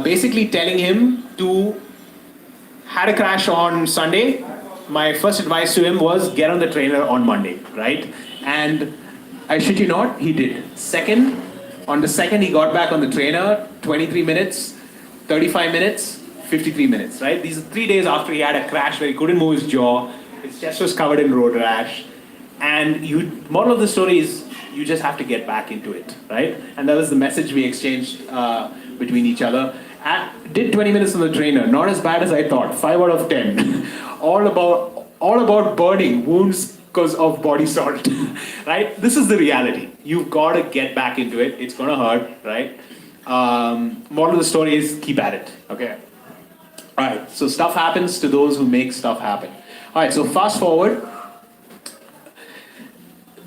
basically telling him to had a crash on Sunday. My first advice to him was get on the trainer on Monday, right? And I shit you not, he did. On the second, he got back on the trainer, 23 minutes, 35 minutes, 53 minutes, right? These are 3 days after he had a crash where he couldn't move his jaw, his chest was covered in road rash. And moral of the story is you just have to get back into it, right? And that was the message we exchanged between each other. Did 20 minutes on the trainer, not as bad as I thought, 5 out of 10. all about burning, wounds because of body salt, right? This is the reality. You've got to get back into it. It's going to hurt, right? Moral of the story is keep at it, okay? All right, so stuff happens to those who make stuff happen. All right, so fast forward.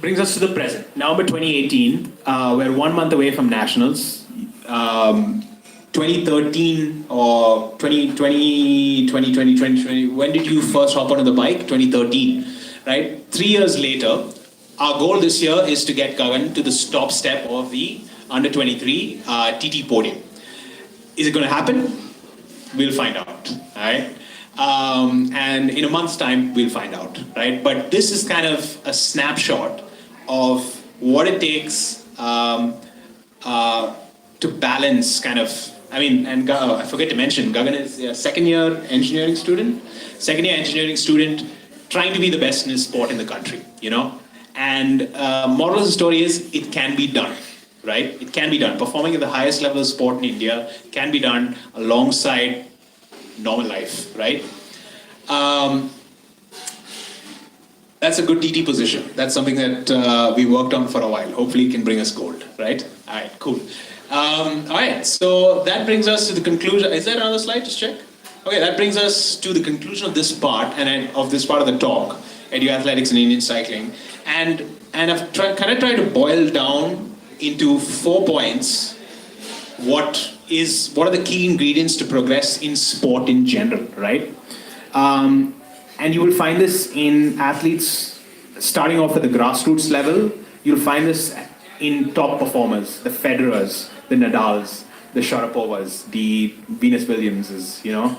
Brings us to the present. November 2018, we're 1 month away from nationals. 2013 or 2020, when did you first hop onto the bike? 2013, right? 3 years later, our goal this year is to get Gagan to the top step of the under 23 TT podium. Is it going to happen? We'll find out, right? And in a month's time, we'll find out, right? But this is kind of a snapshot of what it takes to balance kind of, I mean, and I forget to mention, Gagan is a second year engineering student trying to be the best in his sport in the country, you know? And moral of the story is it can be done, right? It can be done. Performing at the highest level of sport in India can be done alongside normal life, right? That's a good TT position. That's something that we worked on for a while. Hopefully it can bring us gold, right? All right, cool. All right, so that brings us to the conclusion. Is there another slide? Just check. Okay, that brings us to the conclusion of this part of this part of the talk, edu-athletics and Indian cycling. And I've kind of tried to boil down into 4 points what are the key ingredients to progress in sport in general, right? And you will find this in athletes starting off at the grassroots level. You'll find this in top performers, the Federers, the Nadals, the Sharapovas, the Venus Williamses, you know,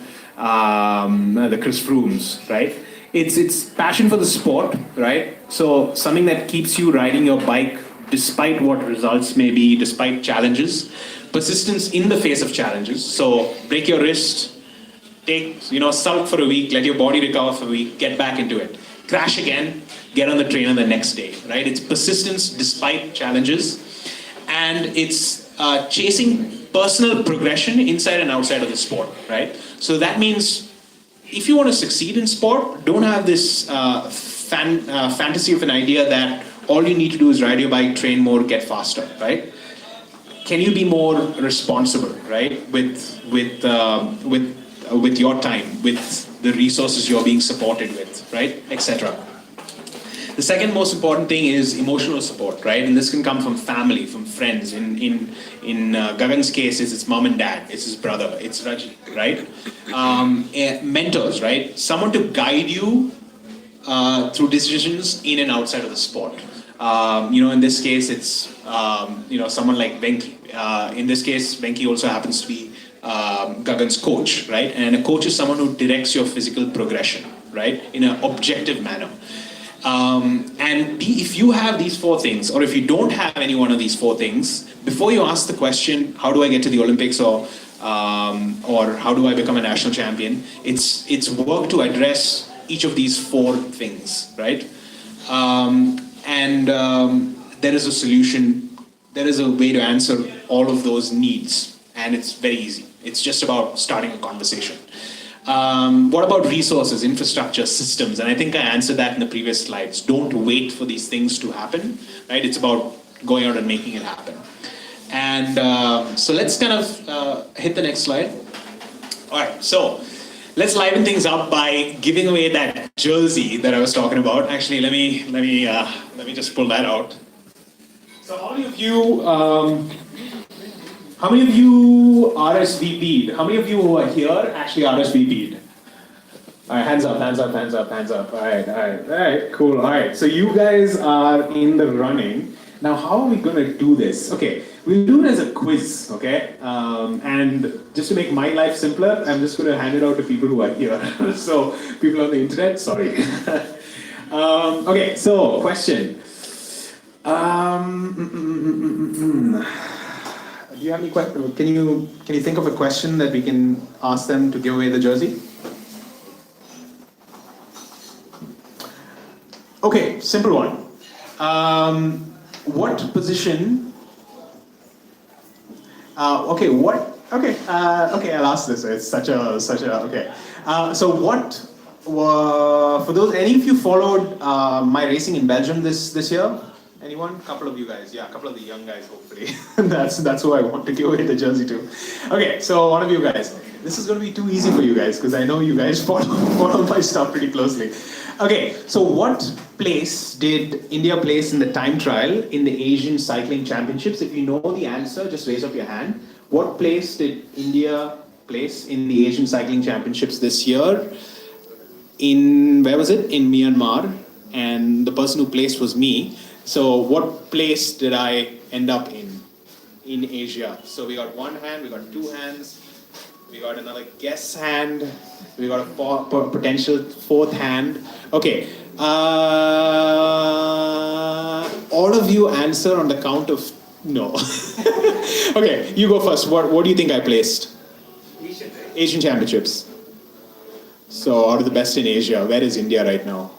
the Chris Froomes, right? It's passion for the sport, right? So something that keeps you riding your bike despite what results may be, despite challenges. Persistence in the face of challenges. So break your wrist, sulk for a week, let your body recover for a week, get back into it. Crash again, get on the trainer the next day, right? It's persistence despite challenges. And it's chasing personal progression inside and outside of the sport, right? So that means if you want to succeed in sport, don't have this fantasy of an idea that all you need to do is ride your bike, train more, get faster, right? Can you be more responsible, right, with your time, with the resources you're being supported with, right, etc. The second most important thing is emotional support, right, and this can come from family, from friends. In Gagan's case, it's his mom and dad, it's his brother, it's Raji, right? Mentors, right, someone to guide you through decisions in and outside of the sport. In this case, it's someone like Venki. In this case, Venki also happens to be Gagan's coach, right? And a coach is someone who directs your physical progression, right, in an objective manner. If you have these 4 things, or if you don't have any one of these 4 things, before you ask the question, how do I get to the Olympics, or how do I become a national champion, it's work to address each of these 4 things, right? There is a solution, there is a way to answer all of those needs, and it's very easy. It's just about starting a conversation. What about resources, infrastructure, systems? And I think I answered that in the previous slides. Don't wait for these things to happen, right? It's about going out and making it happen. And so let's kind of hit the next slide. All right, so let's liven things up by giving away that jersey that I was talking about. Actually, let me just pull that out. So how many of you RSVP'd? How many of you who are here actually RSVP'd? All right, hands up. All right, cool. All right, so you guys are in the running. Now, how are we going to do this? Okay, we'll do it as a quiz, okay? And just to make my life simpler, I'm just going to hand it out to people who are here. So, people on the internet, sorry. Okay, so, question. Do you have any questions? Can you think of a question that we can ask them to give away the jersey? Okay, simple one. What position? I'll ask this. It's such a. Okay. So what for those, any of you followed my racing in Belgium this year? Anyone? Couple of you guys, yeah, a couple of the young guys, hopefully. that's who I want to give away the jersey to. Okay, so one of you guys. This is going to be too easy for you guys because I know you guys follow my stuff pretty closely. Okay, so what place did India place in the time trial in the Asian Cycling Championships? If you know the answer, just raise up your hand. What place did India place in the Asian Cycling Championships this year? Where was it? In Myanmar. And the person who placed was me. So what place did I end up in Asia? So we got one hand, we got two hands, we got another guess hand, we got a potential fourth hand. Okay, all of you answer on the count of no. Okay, you go first. What do you think I placed? Asian Championships. So out of the best in Asia, where is India right now?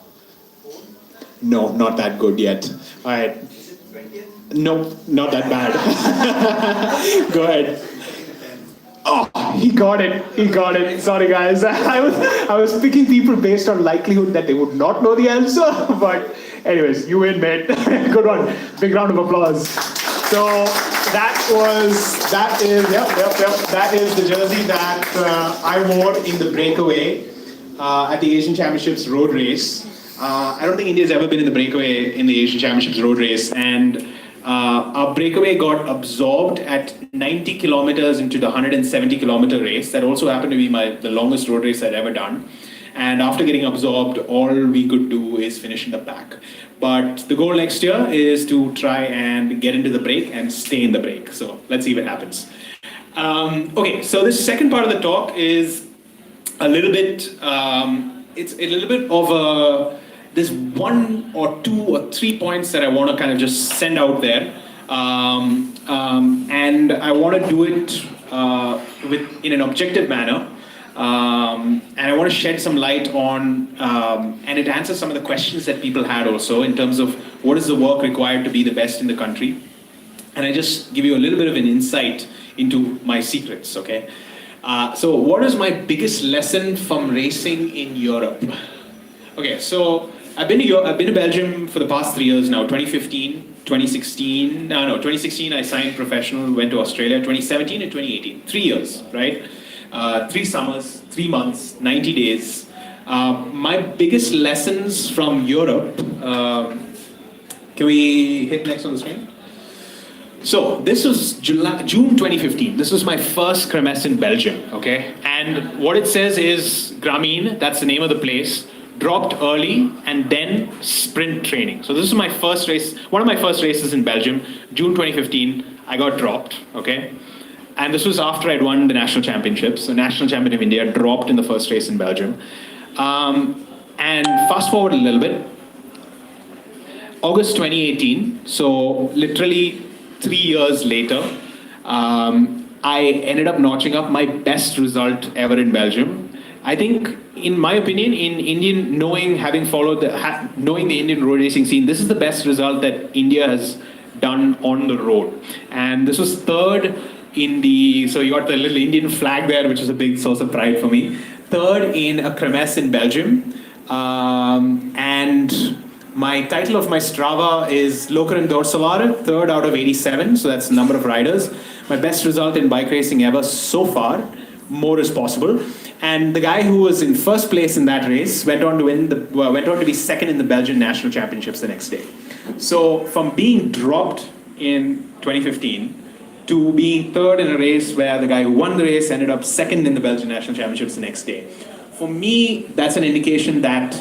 No, not that good yet. All right. No, not that bad. Go ahead. Oh, he got it. Sorry, guys. I was picking people based on likelihood that they would not know the answer. But anyways, you win, mate. Good one. Big round of applause. So that is the jersey that I wore in the breakaway at the Asian Championships road race. I don't think India's ever been in the breakaway in the Asian Championships road race, and our breakaway got absorbed at 90 kilometers into the 170 kilometer race. That also happened to be the longest road race I'd ever done. And after getting absorbed, all we could do is finish in the pack. But the goal next year is to try and get into the break and stay in the break. So let's see what happens. Okay, so this second part of the talk is a little bit, it's a little bit of there's 1 or 2 or 3 points that I want to kind of just send out there. And I want to do it in an objective manner. And I want to shed some light on, and it answers some of the questions that people had also in terms of what is the work required to be the best in the country. And I just give you a little bit of an insight into my secrets, okay? So what is my biggest lesson from racing in Europe? Okay, so I've been to Belgium for the past 3 years now, 2016 I signed professional, went to Australia, 2017 and 2018, 3 years, right? 3 summers, 3 months, 90 days. My biggest lessons from Europe, can we hit next on the screen? So this was June 2015. This was my first kermesse in Belgium, okay? And what it says is Grameen, that's the name of the place, dropped early and then sprint training. So this is my first race, one of my first races in Belgium, June 2015, I got dropped, okay? And this was after I'd won the national championships. The national champion of India dropped in the first race in Belgium. And fast forward a little bit, August 2018, so literally 3 years later, I ended up notching up my best result ever in Belgium. I think, in my opinion, in Indian, knowing the Indian road racing scene, this is the best result that India has done on the road. And this was third in so you got the little Indian flag there, which is a big source of pride for me. Third in a kermesse in Belgium. And my title of my Strava is Lokeren Dorsalare, 3rd out of 87, so that's the number of riders. My best result in bike racing ever so far, more is possible. And the guy who was in first place in that race went on to be second in the Belgian national championships the next day. So from being dropped in 2015 to being third in a race where the guy who won the race ended up second in the Belgian national championships the next day. For me, that's an indication that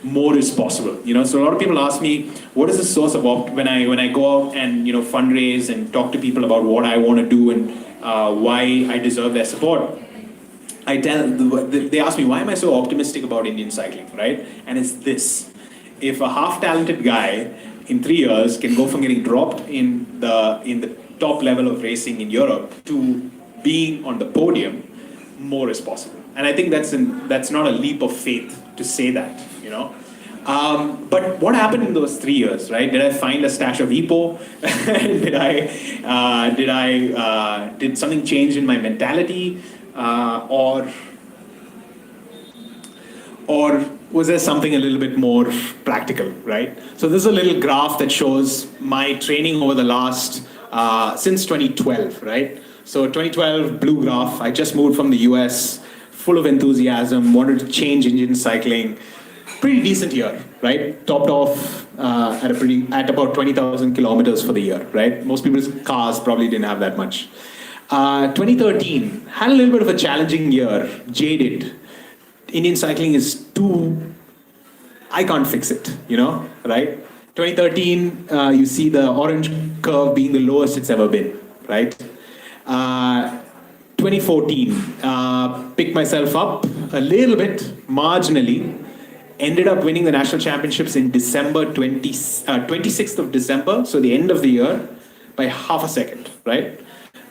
more is possible. You know, so a lot of people ask me, what is the source of when I go out and fundraise and talk to people about what I want to do and why I deserve their support. They ask me, why am I so optimistic about Indian cycling, right? And it's this: if a half-talented guy in 3 years can go from getting dropped in the top level of racing in Europe to being on the podium, more is possible. And I think that's not a leap of faith to say that, you know. But what happened in those 3 years, right? Did I find a stash of EPO? Did something change in my mentality? Or was there something a little bit more practical, right? So this is a little graph that shows my training over the last, since 2012, right? So 2012, blue graph, I just moved from the US, full of enthusiasm, wanted to change engine cycling. Pretty decent year, right? Topped off at about 20,000 kilometers for the year, right? Most people's cars probably didn't have that much. 2013, had a little bit of a challenging year, jaded. Indian cycling is too, I can't fix it, right? 2013, you see the orange curve being the lowest it's ever been, right? 2014, picked myself up a little bit, marginally, ended up winning the national championships in December 26th of December, so the end of the year, by half a second, right?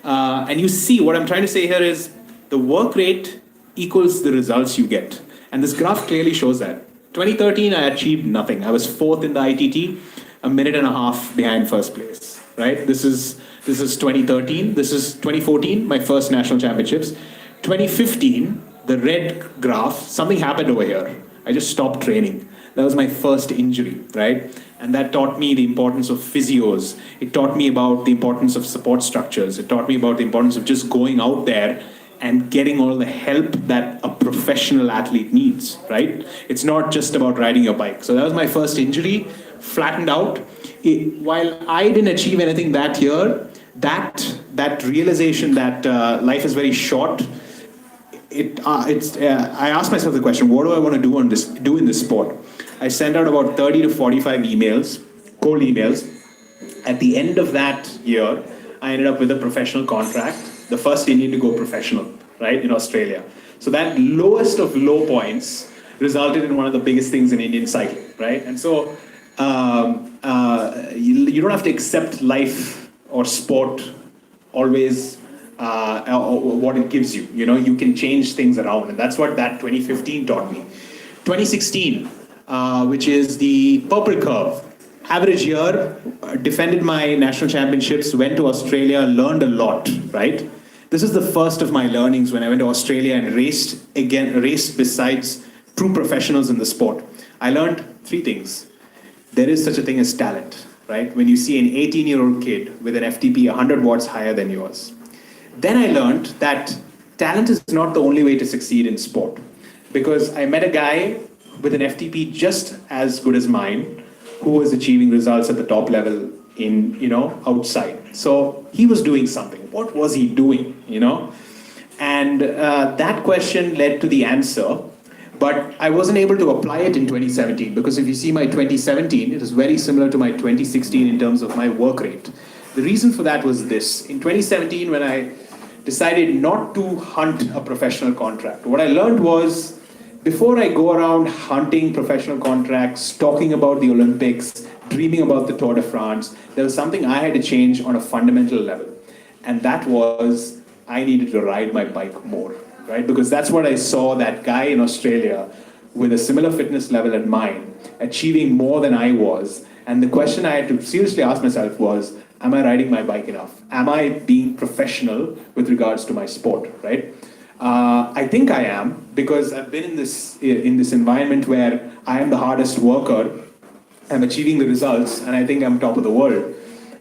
And you see, what I'm trying to say here is the work rate equals the results you get. And this graph clearly shows that. 2013, I achieved nothing. I was fourth in the ITT, a minute and a half behind first place, right? This is 2013. This is 2014, my first national championships. 2015, the red graph, something happened over here. I just stopped training. That was my first injury, right? And that taught me the importance of physios. It taught me about the importance of support structures. It taught me about the importance of just going out there and getting all the help that a professional athlete needs, right? It's not just about riding your bike. So that was my first injury, flattened out. While I didn't achieve anything that year, that realization that life is very short, I asked myself the question, what do I want to do in this sport? I sent out about 30 to 45 emails, cold emails. At the end of that year, I ended up with a professional contract, the first Indian to go professional, right, in Australia. So that lowest of low points resulted in one of the biggest things in Indian cycling, right? And so you don't have to accept life or sport always what it gives you. You can change things around, and that's what that 2015 taught me. 2016, which is the purple curve. Average year, defended my national championships, went to Australia, learned a lot, right? This is the first of my learnings when I went to Australia and raced besides true professionals in the sport. I learned three things. There is such a thing as talent, right? When you see an 18-year-old kid with an FTP 100 watts higher than yours. Then I learned that talent is not the only way to succeed in sport. Because I met a guy with an FTP just as good as mine, who was achieving results at the top level in, outside. So he was doing something. What was he doing, And that question led to the answer, but I wasn't able to apply it in 2017, because if you see my 2017, it is very similar to my 2016 in terms of my work rate. The reason for that was this. In 2017, when I decided not to hunt a professional contract, what I learned was, before I go around hunting professional contracts, talking about the Olympics, dreaming about the Tour de France, there was something I had to change on a fundamental level. And that was, I needed to ride my bike more, right? Because that's what I saw that guy in Australia with a similar fitness level at mine, achieving more than I was. And the question I had to seriously ask myself was, am I riding my bike enough? Am I being professional with regards to my sport, right? I think I am, because I've been in this environment where I am the hardest worker, I'm achieving the results, and I think I'm top of the world.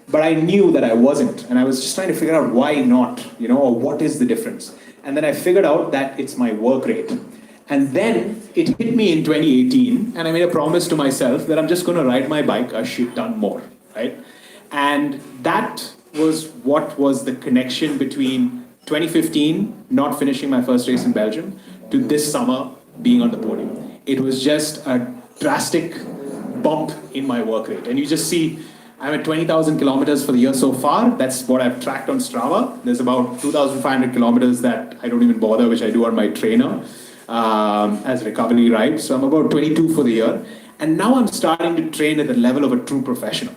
But I knew that I wasn't, and I was just trying to figure out why not, or what is the difference. And then I figured out that it's my work rate. And then it hit me in 2018, and I made a promise to myself that I'm just going to ride my bike a shit ton more, right? And that was what was the connection between 2015, not finishing my first race in Belgium, to this summer being on the podium. It was just a drastic bump in my work rate. And you just see, I'm at 20,000 kilometers for the year so far. That's what I've tracked on Strava. There's about 2,500 kilometers that I don't even bother, which I do on my trainer as recovery rides. So I'm about 22 for the year. And now I'm starting to train at the level of a true professional,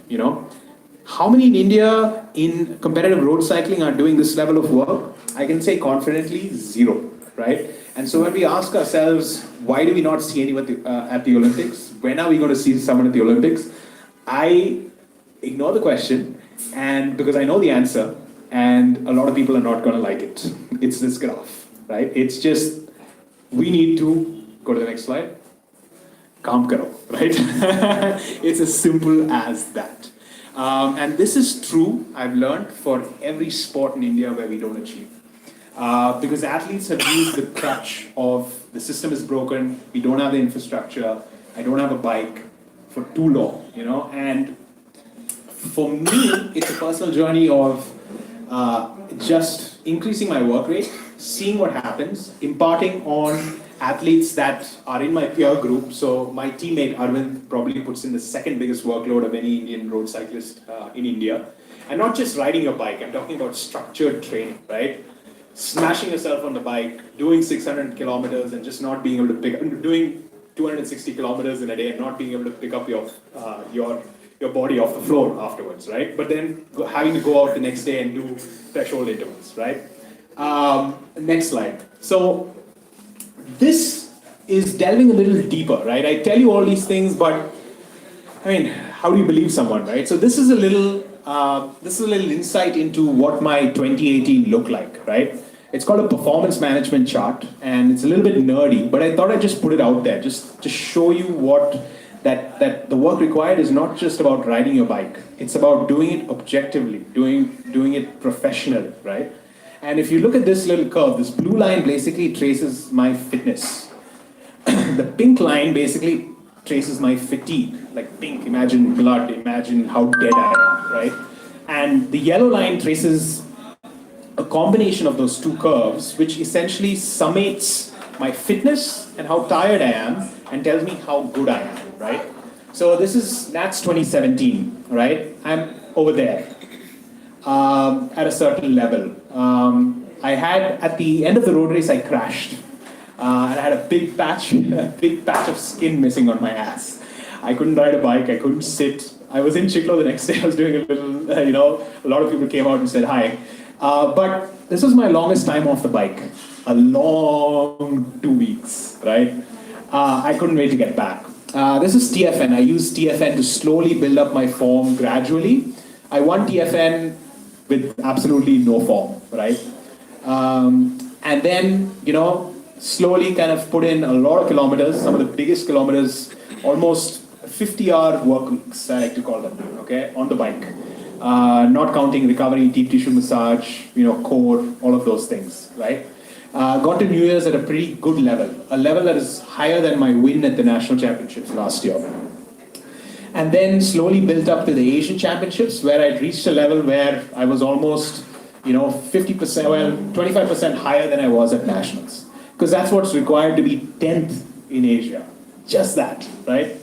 How many in India in competitive road cycling are doing this level of work? I can say confidently, 0, right? And so when we ask ourselves, why do we not see anyone at the Olympics? When are we going to see someone at the Olympics? I ignore the question, and because I know the answer, and a lot of people are not going to like it. It's this graph, right? It's just, we need to, go to the next slide. काम करो, right? It's as simple as that. And this is true, I've learned, for every sport in India where we don't achieve. Because athletes have used the crutch of the system is broken, we don't have the infrastructure, I don't have a bike for too long, you know. And for me, it's a personal journey of just increasing my work rate, seeing what happens, imparting on athletes that are in my peer group. So my teammate Arvind probably puts in the second biggest workload of any Indian road cyclist in India. And not just riding your bike, I'm talking about structured training, right? Smashing yourself on the bike, doing 600 kilometers and just not being able to pick up, doing 260 kilometers in a day and not being able to pick up your body off the floor afterwards, right? But then having to go out the next day and do threshold intervals, right? Next slide. So this is delving a little deeper, right? I tell you all these things, but I mean, how do you believe someone, right? So this is a little insight into what my 2018 looked like, right? It's called a performance management chart, and it's a little bit nerdy, but I thought I'd just put it out there, just to show you what that the work required is not just about riding your bike. It's about doing it objectively, doing it professionally, right? And if you look at this little curve, this blue line basically traces my fitness. The pink line basically traces my fatigue, like pink, imagine blood, imagine how dead I am, right? And the yellow line traces a combination of those two curves, which essentially summates my fitness and how tired I am and tells me how good I am, right? So that's 2017, right? I'm over there at a certain level. I had, at the end of the road race, I crashed. And I had a big patch of skin missing on my ass. I couldn't ride a bike, I couldn't sit. I was in Ciclo the next day, I was doing a little, a lot of people came out and said hi. But this was my longest time off the bike. A long 2 weeks, right? I couldn't wait to get back. This is TFN. I used TFN to slowly build up my form gradually. I won TFN with absolutely no form, right? And then, slowly kind of put in a lot of kilometers, some of the biggest kilometers, almost 50-hour work weeks, I like to call them, okay, on the bike. Not counting recovery, deep tissue massage, core, all of those things, right? Got to New Year's at a pretty good level, a level that is higher than my win at the national championships last year. And then slowly built up to the Asian championships, where I'd reached a level where I was almost, 25% higher than I was at nationals. Because that's what's required to be 10th in Asia. Just that, right?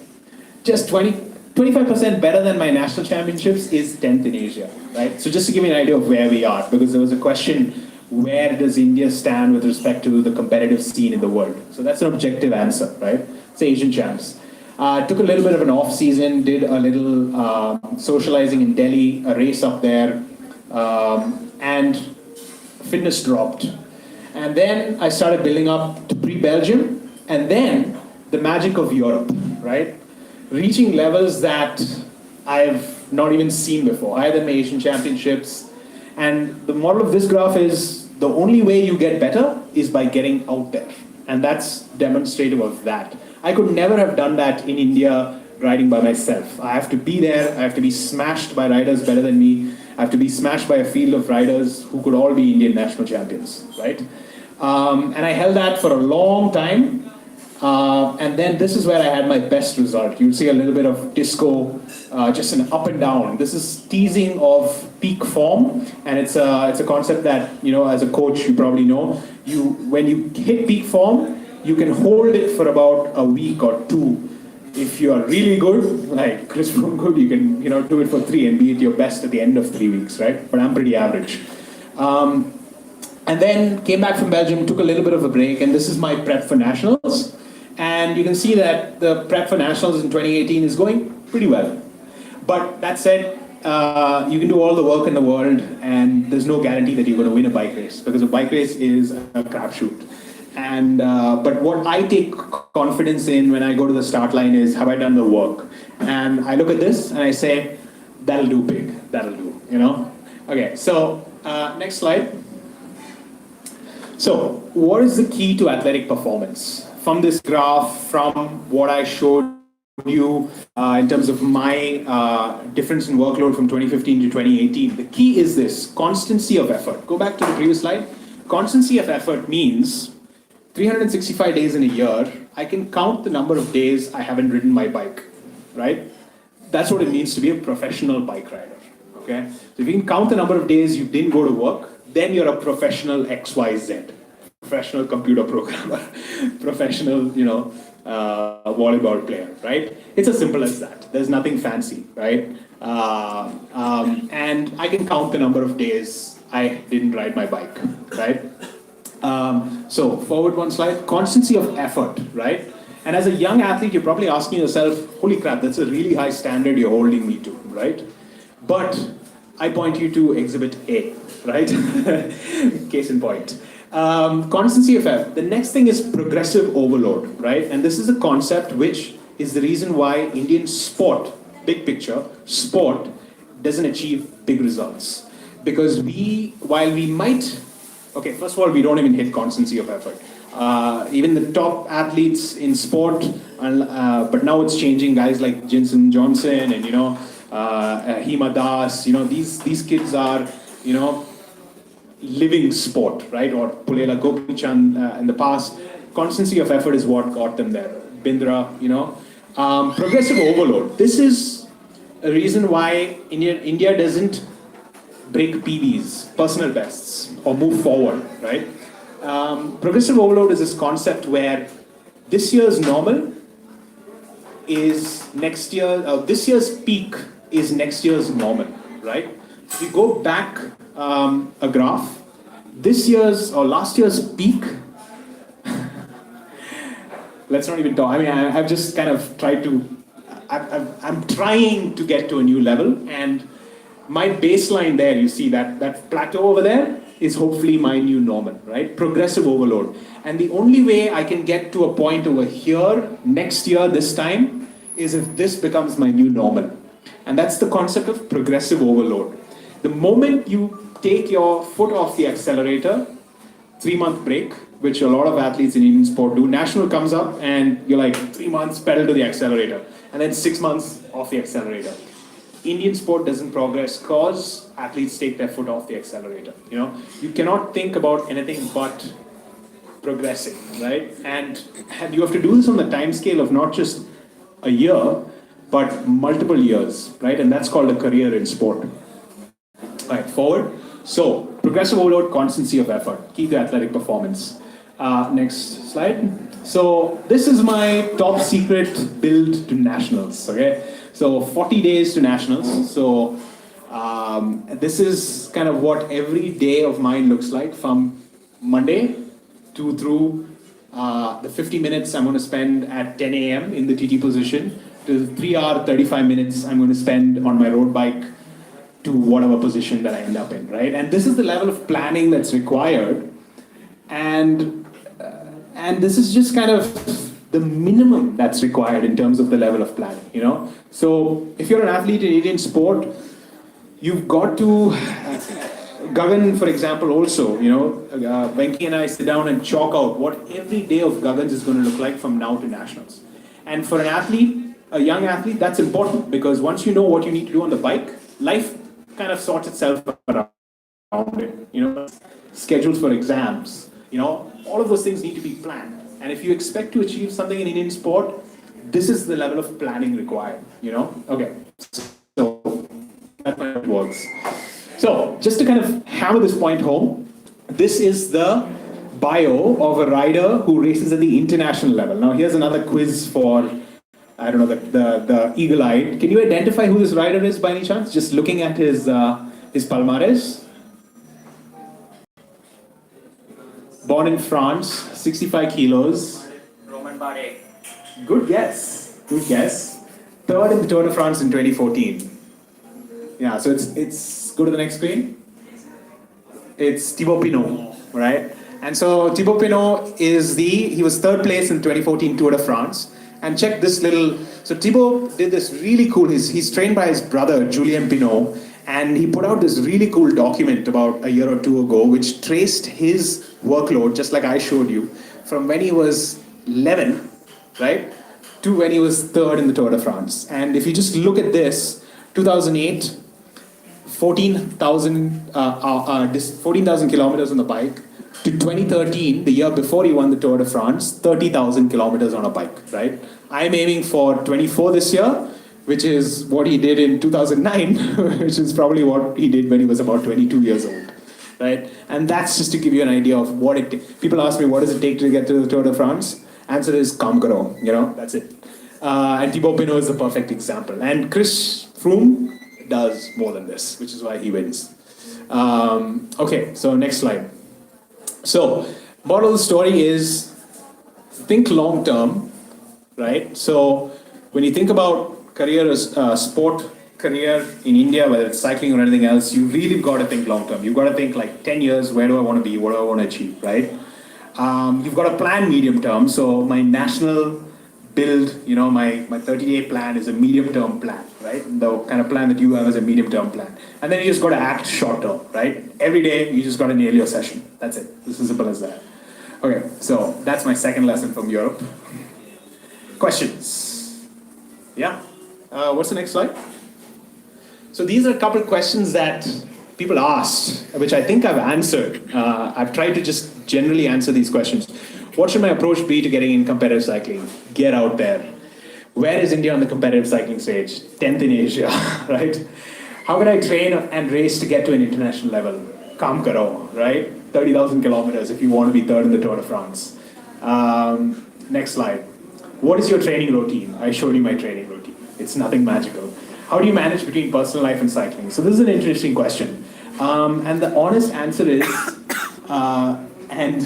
Just 25% better than my national championships is 10th in Asia, right? So just to give you an idea of where we are, because there was a question, where does India stand with respect to the competitive scene in the world? So that's an objective answer, right? It's Asian champs. Took a little bit of an off season, did a little socializing in Delhi, a race up there, and fitness dropped. And then I started building up to pre-Belgium, and then the magic of Europe, right? Reaching levels that I've not even seen before, higher than the Asian championships. And the model of this graph is the only way you get better is by getting out there. And that's demonstrative of that. I could never have done that in India riding by myself. I have to be there, I have to be smashed by riders better than me, I have to be smashed by a field of riders who could all be Indian national champions, right? And I held that for a long time. And then this is where I had my best result. You'll see a little bit of disco, just an up and down. This is teasing of peak form, and it's a concept that, as a coach, you probably know. When you hit peak form, you can hold it for about a week or two. If you are really good, like Chris from Good, you can do it for 3 and be at your best at the end of 3 weeks, right? But I'm pretty average. And then came back from Belgium, took a little bit of a break, and this is my prep for nationals. And you can see that the prep for nationals in 2018 is going pretty well. But that said, you can do all the work in the world, and there's no guarantee that you're going to win a bike race, because a bike race is a crapshoot. And but what I take confidence in when I go to the start line is, have I done the work? And I look at this and I say, that'll do, pig. That'll do. Okay. So next slide. So, what is the key to athletic performance? From this graph, from what I showed you in terms of my difference in workload from 2015 to 2018, the key is this: constancy of effort. Go back to the previous slide. Constancy of effort means 365 days in a year, I can count the number of days I haven't ridden my bike, right? That's what it means to be a professional bike rider, okay? So if you can count the number of days you didn't go to work, then you're a professional XYZ, professional computer programmer, professional, volleyball player, right? It's as simple as that. There's nothing fancy, right? And I can count the number of days I didn't ride my bike, right? So forward one slide, constancy of effort, right? And as a young athlete, you're probably asking yourself, holy crap, that's a really high standard you're holding me to, right? But I point you to exhibit A, right? Case in point. Constancy of effort. The next thing is progressive overload, right? And this is a concept which is the reason why Indian sport, big picture, sport doesn't achieve big results. Because while we might, okay, first of all, we don't even hit constancy of effort. Even the top athletes in sport, but now it's changing, guys like Jensen Johnson and, Hima Das, these kids are, living sport, right? Or Pulela Gopichand in the past. Constancy of effort is what got them there. Bindra, progressive overload. This is a reason why India doesn't break PBs, personal bests, or move forward, right? Progressive overload is this concept where this year's normal is next year, this year's peak is next year's normal, right? If you go back a graph, this year's or last year's peak, let's not even talk. I mean, I've just kind of tried to, I'm trying to get to a new level, and my baseline there, you see that plateau over there is hopefully my new normal, right? Progressive overload. And the only way I can get to a point over here next year, this time, is if this becomes my new normal. And that's the concept of progressive overload. The moment you take your foot off the accelerator, 3-month break, which a lot of athletes in Indian sport do, national comes up and you're like 3 months pedal to the accelerator, and then 6 months off the accelerator. Indian sport doesn't progress because athletes take their foot off the accelerator. You cannot think about anything but progressing, right? And you have to do this on the time scale of not just a year, but multiple years, right? And that's called a career in sport. All right, forward. So, progressive overload, constancy of effort, key to athletic performance. Next slide. So, this is my top secret build to nationals, okay? So 40 days to nationals. So this is kind of what every day of mine looks like from Monday through the 50 minutes I'm going to spend at 10 a.m. in the TT position to the 3-hour, 35 minutes I'm going to spend on my road bike to whatever position that I end up in, right? And this is the level of planning that's required. And this is just kind of the minimum that's required in terms of the level of planning, So if you're an athlete in Indian sport, you've got to, Gagan, for example, also, Venki and I sit down and chalk out what every day of Gagan's is going to look like from now to nationals. And for an athlete, a young athlete, that's important because once you know what you need to do on the bike, life kind of sorts itself around it, schedules for exams, all of those things need to be planned. And if you expect to achieve something in Indian sport, this is the level of planning required, Okay, so that's how it works. So just to kind of hammer this point home, this is the bio of a rider who races at the international level. Now here's another quiz for, I don't know, the eagle-eyed. Can you identify who this rider is by any chance? Just looking at his palmarès. Born in France, 65 kilos. Roman Bardet. Good guess. Good guess. Third in the Tour de France in 2014. Yeah, so it's go to the next screen. It's Thibaut Pinot, right? And so Thibaut Pinot he was third place in 2014 Tour de France. And check this so Thibaut did this really cool, he's trained by his brother, Julien Pinot, and he put out this really cool document about a year or two ago, which traced his workload, just like I showed you, from when he was 11, right, to when he was third in the Tour de France. And if you just look at this, 2008, 14,000 kilometers on the bike, to 2013, the year before he won the Tour de France, 30,000 kilometers on a bike, right? I'm aiming for 24 this year, which is what he did in 2009, which is probably what he did when he was about 22 years old, right? And that's just to give you an idea of what it takes. People ask me, what does it take to get to the Tour de France? Answer is, काम करो, that's it. And Thibaut Pinot is the perfect example. And Chris Froome does more than this, which is why he wins. Okay, so next slide. So, moral of the story is, think long term, right? So, when you think about career as sport career in India, whether it's cycling or anything else, you really got to think long term. You've got to think like 10 years, where do I want to be? What do I want to achieve, right? You've got to plan medium term. So my national build, my 30-day plan is a medium term plan, right? The kind of plan that you have is a medium term plan. And then you just got to act short term, right? Every day, you just got to nail your session. That's it. It's as simple as that. Okay, so that's my second lesson from Europe. Questions? Yeah? What's the next slide? So these are a couple of questions that people asked, which I think I've answered. I've tried to just generally answer these questions. What should my approach be to getting in competitive cycling? Get out there. Where is India on the competitive cycling stage? 10th in Asia, right? How can I train and race to get to an international level? Kaam karo, right? 30,000 kilometers if you want to be third in the Tour de France. Next slide. What is your training routine? I showed you my training routine. It's nothing magical. How do you manage between personal life and cycling? So this is an interesting question. And the honest answer is, and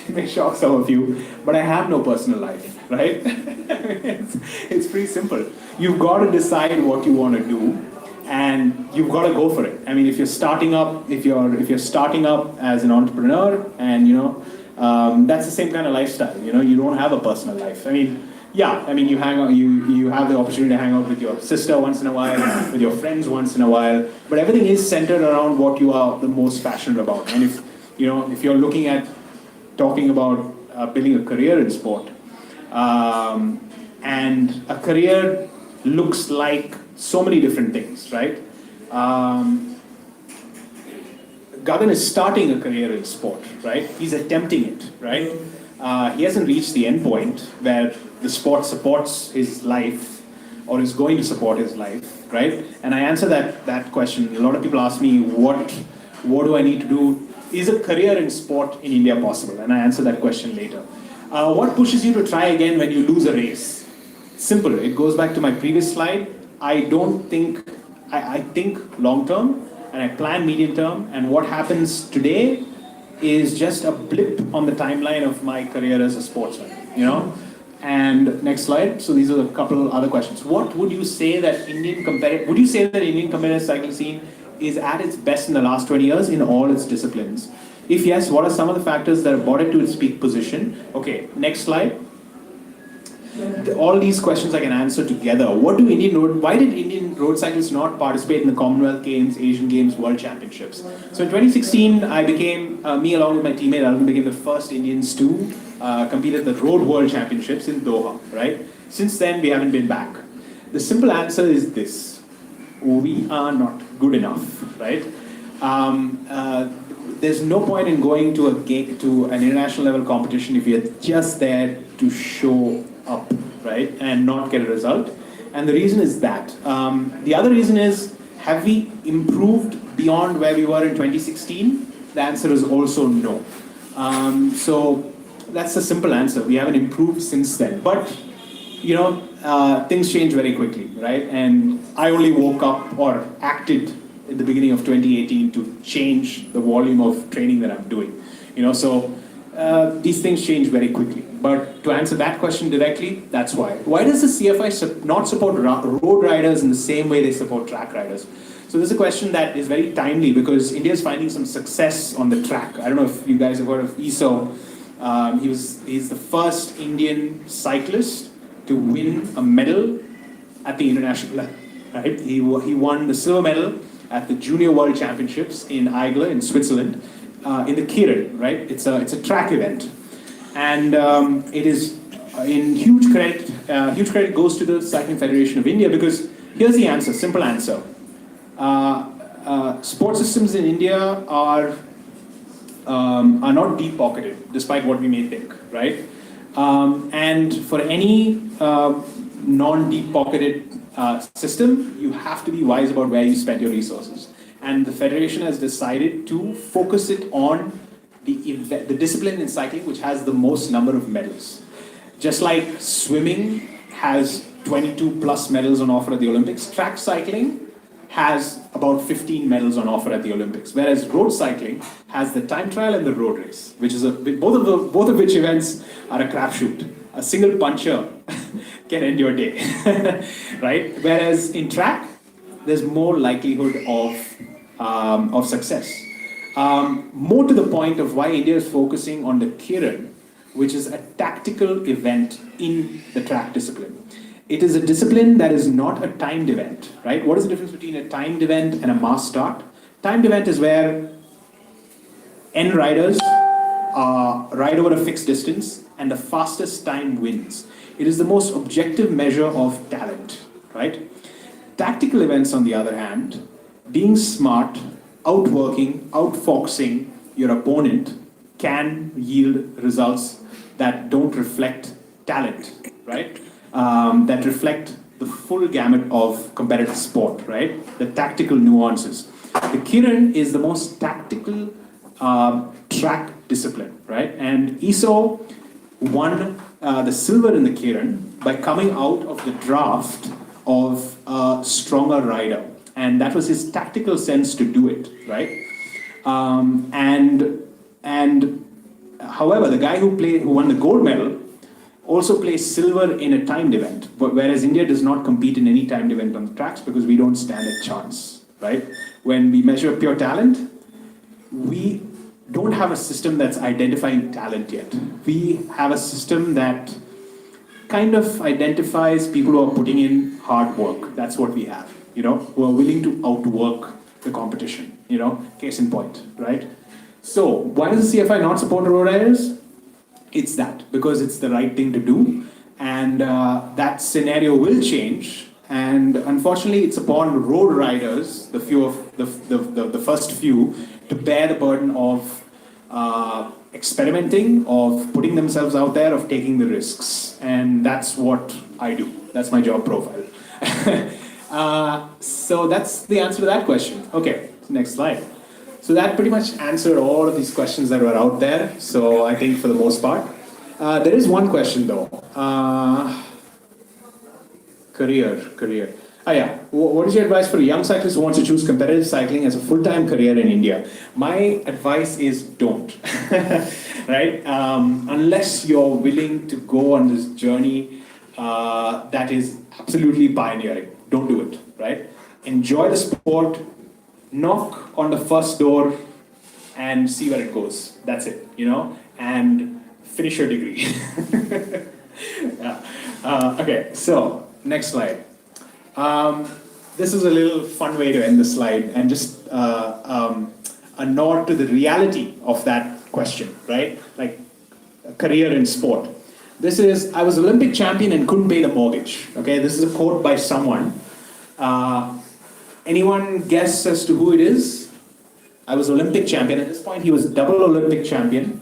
it may shock some of you, but I have no personal life, right? it's pretty simple. You've got to decide what you want to do, and you've got to go for it. I mean, if you're starting up, if you're starting up as an entrepreneur, and that's the same kind of lifestyle. You don't have a personal life. I mean, you hang out, you have the opportunity to hang out with your sister once in a while, with your friends once in a while, but everything is centered around what you are the most passionate about. And if you're looking at talking about building a career in sport, and a career looks like so many different things, right? Gagan is starting a career in sport, right? He's attempting it, right? He hasn't reached the end point where the sport supports his life or is going to support his life, right? And I answer that question. A lot of people ask me, what do I need to do? Is a career in sport in India possible? And I answer that question later. What pushes you to try again when you lose a race? Simple. It goes back to my previous slide. I think long term and I plan medium term, and what happens today is just a blip on the timeline of my career as a sportsman, And next slide. So these are a couple other questions. What would you say that Indian competitive cycling scene is at its best in the last 20 years in all its disciplines? If yes, what are some of the factors that have brought it to its peak position? Okay, next slide. All these questions I can answer together. Why did Indian road cyclists not participate in the Commonwealth Games, Asian Games, World Championships? So in 2016, I became, me along with my teammate Alvin became the first Indians to compete at the Road World Championships in Doha, right? Since then, we haven't been back. The simple answer is this: we are not good enough, right? There's no point in going to an international level competition if you're just there to show up, right, and not get a result. And the reason is that. The other reason is, have we improved beyond where we were in 2016? The answer is also no. So that's the simple answer. We haven't improved since then. But, things change very quickly, right? And I only woke up or acted at the beginning of 2018 to change the volume of training that I'm doing. So these things change very quickly. But to answer that question directly, that's why. Why does the CFI not support road riders in the same way they support track riders? So this is a question that is very timely because India is finding some success on the track. I don't know if you guys have heard of Iso. He's the first Indian cyclist to win a medal at the international level. Right? He won the silver medal at the Junior World Championships in Aigle in Switzerland. in the Kiran, right? It's a track event, and it is in huge credit. Huge credit goes to the Cycling Federation of India, because here's the answer, simple answer. Sport systems in India are not deep pocketed, despite what we may think, right? And for any non-deep pocketed system, you have to be wise about where you spend your resources. And the federation has decided to focus it on the discipline in cycling which has the most number of medals. Just like swimming has 22 plus medals on offer at the Olympics, track cycling has about 15 medals on offer at the Olympics, whereas road cycling has the time trial and the road race, which is both of which events are a crapshoot. A single puncher can end your day, right? Whereas in track, there's more likelihood of success. More to the point of why India is focusing on the Kiran, which is a tactical event in the track discipline. It is a discipline that is not a timed event, right? What is the difference between a timed event and a mass start? Timed event is where N riders ride over a fixed distance and the fastest time wins. It is the most objective measure of talent, right? Tactical events, on the other hand, being smart, outworking, outfoxing your opponent can yield results that don't reflect talent, right? That reflect the full gamut of competitive sport, right? The tactical nuances. The Kiran is the most tactical track discipline, right? And Iso won the silver in the Kiran by coming out of the draft of a stronger rider. And that was his tactical sense to do it, right? However, the guy who won the gold medal also plays silver in a timed event, whereas India does not compete in any timed event on the tracks because we don't stand a chance, right? When we measure pure talent, we don't have a system that's identifying talent yet. We have a system that kind of identifies people who are putting in hard work. That's what we have, who are willing to outwork the competition, case in point, right? So why does the CFI not support road riders? It's that, because it's the right thing to do, and that scenario will change. And unfortunately, it's upon road riders, the first few, to bear the burden of experimenting, of putting themselves out there, of taking the risks. And that's what I do. That's my job profile. So that's the answer to that question. Okay, next slide. So that pretty much answered all of these questions that were out there. So I think for the most part. There is one question though. Career. Yeah. What is your advice for a young cyclist who wants to choose competitive cycling as a full-time career in India? My advice is don't. Right? Unless you're willing to go on this journey that is absolutely pioneering. Don't do it. Right? Enjoy the sport. Knock on the first door and see where it goes. That's it, and finish your degree. Yeah. Okay, so next slide. This is a little fun way to end the slide, and just a nod to the reality of that question, right? Like a career in sport. This is, I was Olympic champion and couldn't pay the mortgage. Okay, this is a quote by someone. Anyone guess as to who it is? I was Olympic champion. At this point, he was double Olympic champion,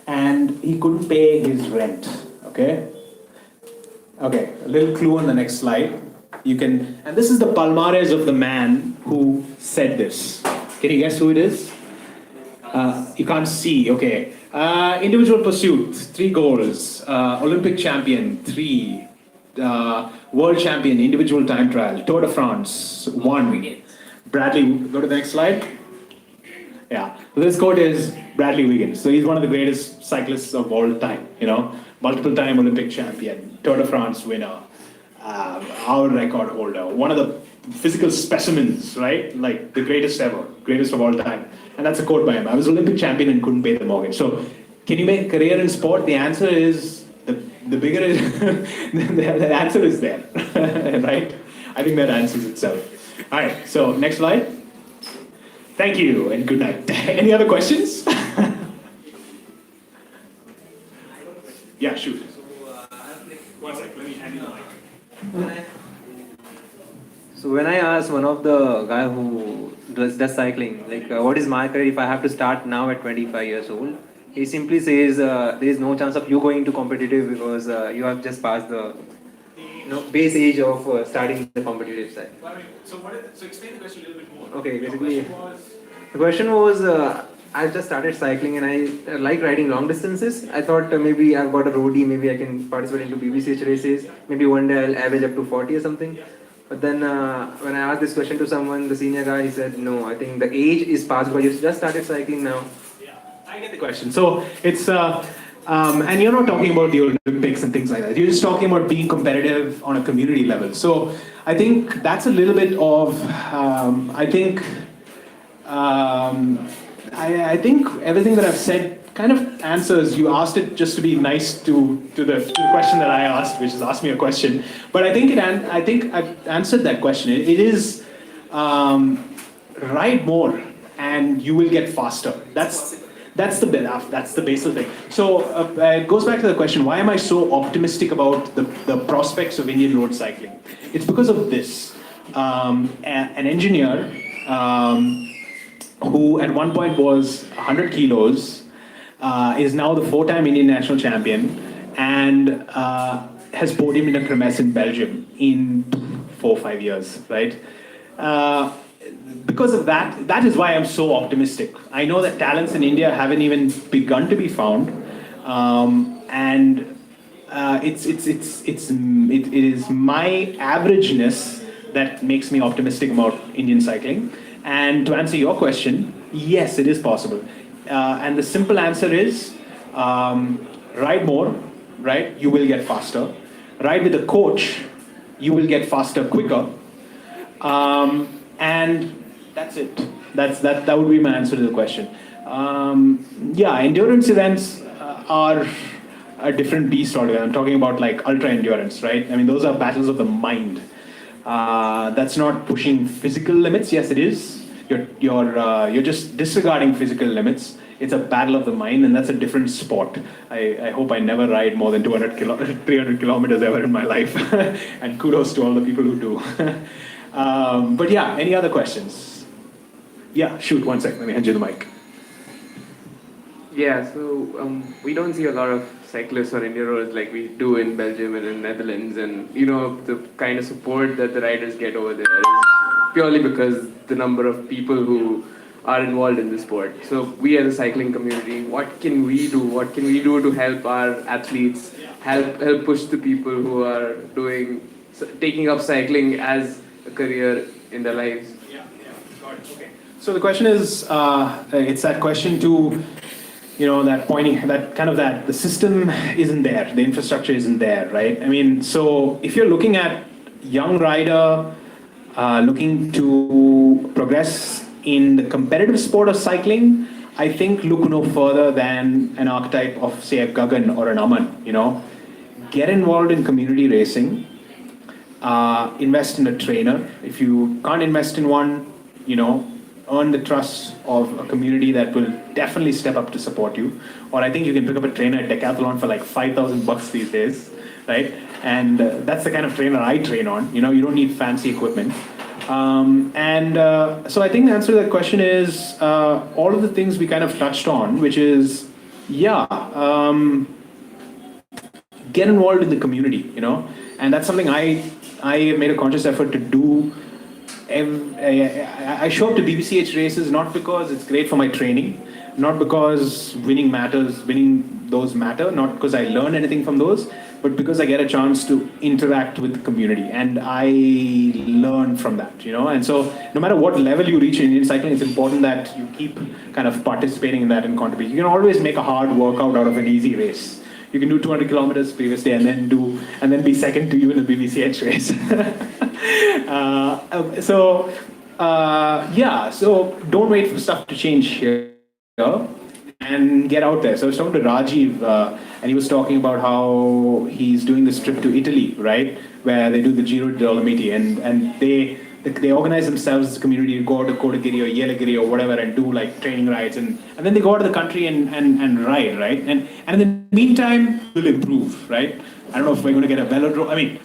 and he couldn't pay his rent. Okay, a little clue on the next slide. And this is the palmares of the man who said this. Can you guess who it is? You can't see. Okay. Individual pursuit, 3 goals. Olympic champion, 3. World champion, individual time trial. Tour de France, 1. Bradley, go to the next slide. Yeah, so this quote is Bradley Wiggins. So he's one of the greatest cyclists of all time, multiple time Olympic champion, Tour de France winner, our record holder, one of the physical specimens, right? Like the greatest ever, greatest of all time. And that's a quote by him. I was Olympic champion and couldn't pay the mortgage. So can you make a career in sport? The answer is, the bigger is, the answer is there, right? I think that answers itself. All right, so next slide. Thank you and good night. Any other questions? Yeah, shoot. One sec, let me hand you the mic. So when I asked one of the guy who does cycling, like what is my career if I have to start now at 25 years old, he simply says there is no chance of you going to competitive because you have just passed the base age of starting the competitive side. So explain the question a little bit more. Okay, basically the question was I just started cycling and I like riding long distances. I thought maybe I've got a roadie, maybe I can participate into BBCH races. Maybe one day I'll average up to 40 or something. But then when I asked this question to someone, the senior guy, he said, no, I think the age is past because you just started cycling now. Yeah, I get the question. So it's, and you're not talking about the Olympics and things like that. You're just talking about being competitive on a community level. So I think that's a little bit of, I think everything that I've said kind of answers. You asked it just to be nice to the question that I asked, which is ask me a question. But I think I've answered that question. It is ride more and you will get faster. That's the basic thing. So it goes back to the question: why am I so optimistic about the prospects of Indian road cycling? It's because of this. An engineer who at one point was 100 kilos. Is now the 4-time Indian national champion and has podiumed in a kermesse in Belgium in 4 or 5 years, right? Because of that, that is why I'm so optimistic. I know that talents in India haven't even begun to be found, and it is my averageness that makes me optimistic about Indian cycling. And to answer your question, yes, it is possible. And the simple answer is ride more, right? You will get faster. Ride with a coach, you will get faster quicker. And that's it. That would be my answer to the question. Yeah, endurance events are a different beast altogether. I'm talking about like ultra endurance, right? I mean, those are battles of the mind. That's not pushing physical limits. Yes, it is. You're just disregarding physical limits. It's a battle of the mind, and that's a different sport. I hope I never ride more than 300 kilometers ever in my life. And kudos to all the people who do. But yeah, any other questions? Yeah, shoot, one sec. Let me hand you the mic. Yeah, so we don't see a lot of cyclists or enduros like we do in Belgium and in Netherlands, and the kind of support that the riders get over there is purely because the number of people who are involved in the sport. So we as a cycling community, what can we do? What can we do to help our athletes, help push the people who are taking up cycling as a career in their lives? Yeah, got it. Okay. So the question is, it's that question to, that the system isn't there, the infrastructure isn't there, right? I mean, so if you're looking at young rider looking to progress in the competitive sport of cycling, I think look no further than an archetype of, say, a Gagan or an Aman, Get involved in community racing, invest in a trainer. If you can't invest in one, earn the trust of a community that will definitely step up to support you. Or I think you can pick up a trainer at Decathlon for like $5,000 these days, right? And that's the kind of trainer I train on. You don't need fancy equipment. So I think the answer to that question is all of the things we kind of touched on, which is, get involved in the community, and that's something I made a conscious effort to do. I show up to BBCH races not because it's great for my training, not because winning those matter, not because I learn anything from those, but because I get a chance to interact with the community and I learn from that, And so no matter what level you reach in Indian cycling, it's important that you keep kind of participating in that and contributing. You can always make a hard workout out of an eeasy race. You can do 200 kilometers previous day and then be second to you in a BBCH race. So don't wait for stuff to change here and get out there. So I was talking to Rajiv and he was talking about how he's doing this trip to Italy, right? Where they do the Giro di Dolomiti and they organize themselves as a community to go out to Kodagiri or Yelagiri or whatever and do like training rides, and then they go out of the country and ride, right? And in the meantime, we'll improve, right? I don't know if we're going to get a velodrome. I mean,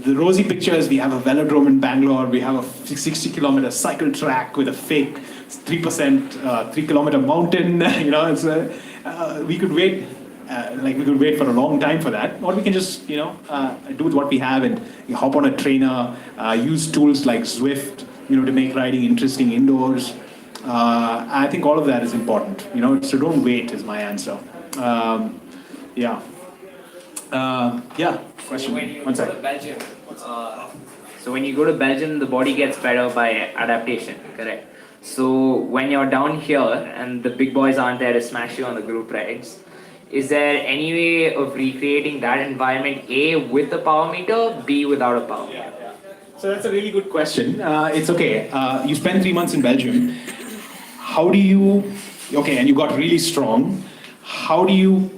the rosy pictures, we have a velodrome in Bangalore, we have a 60-kilometer cycle track with a fake 3%, 3-kilometer mountain, you know, it's we could wait. We could wait for a long time for that, or we can just, do with what we have and hop on a trainer, use tools like Zwift, to make riding interesting indoors. I think all of that is important, so don't wait is my answer. Yeah. Question. When you One go to second. Belgium, so when you go to Belgium, the body gets better by adaptation, correct? So when you're down here and the big boys aren't there to smash you on the group rides, is there any way of recreating that environment, A, with a power meter, B, without a power meter? So that's a really good question. It's okay. You spent 3 months in Belgium. How do you? Okay, and you got really strong. How do you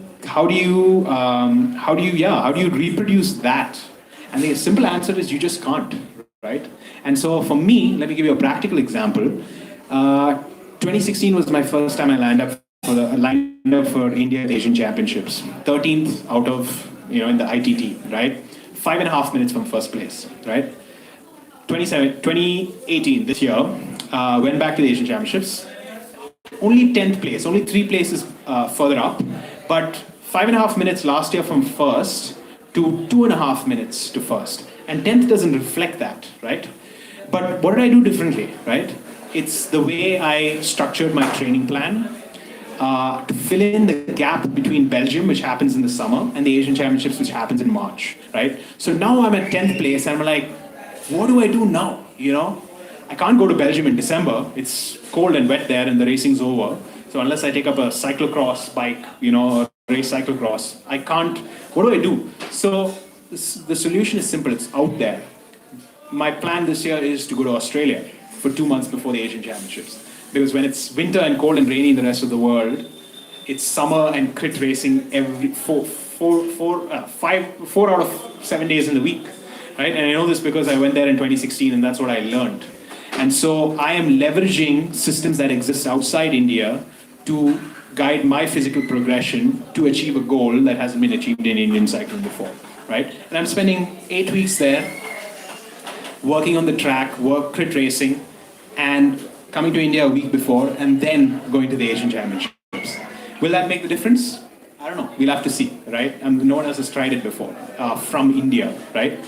reproduce that? And the simple answer is you just can't, right? And so for me, let me give you a practical example. 2016 was my first time I lined up for India Asian Championships. 13th out of, in the ITT, right? 5.5 minutes from first place, right? 2018, this year, went back to the Asian Championships. Only 10th place, only 3 places further up, but 5.5 minutes last year from first to 2.5 minutes to first. And 10th doesn't reflect that, right? But what did I do differently, right? It's the way I structured my training plan to fill in the gap between Belgium, which happens in the summer, and the Asian Championships, which happens in March, right? So now I'm at 10th place, and I'm like, what do I do now, I can't go to Belgium in December. It's cold and wet there, and the racing's over. So unless I take up a cyclocross bike, or race cyclocross, I can't. What do I do? So the solution is simple. It's out there. My plan this year is to go to Australia for 2 months before the Asian Championships. Because when it's winter and cold and rainy in the rest of the world, it's summer and crit racing every 4 out of 7 days in the week, right? And I know this because I went there in 2016 and that's what I learned. And so I am leveraging systems that exist outside India to guide my physical progression to achieve a goal that hasn't been achieved in Indian cycling before, right? And I'm spending 8 weeks there, working on the track, crit racing, and coming to India a week before, and then going to the Asian Championships. Will that make the difference? I don't know. We'll have to see, right? No one else has tried it before from India, right?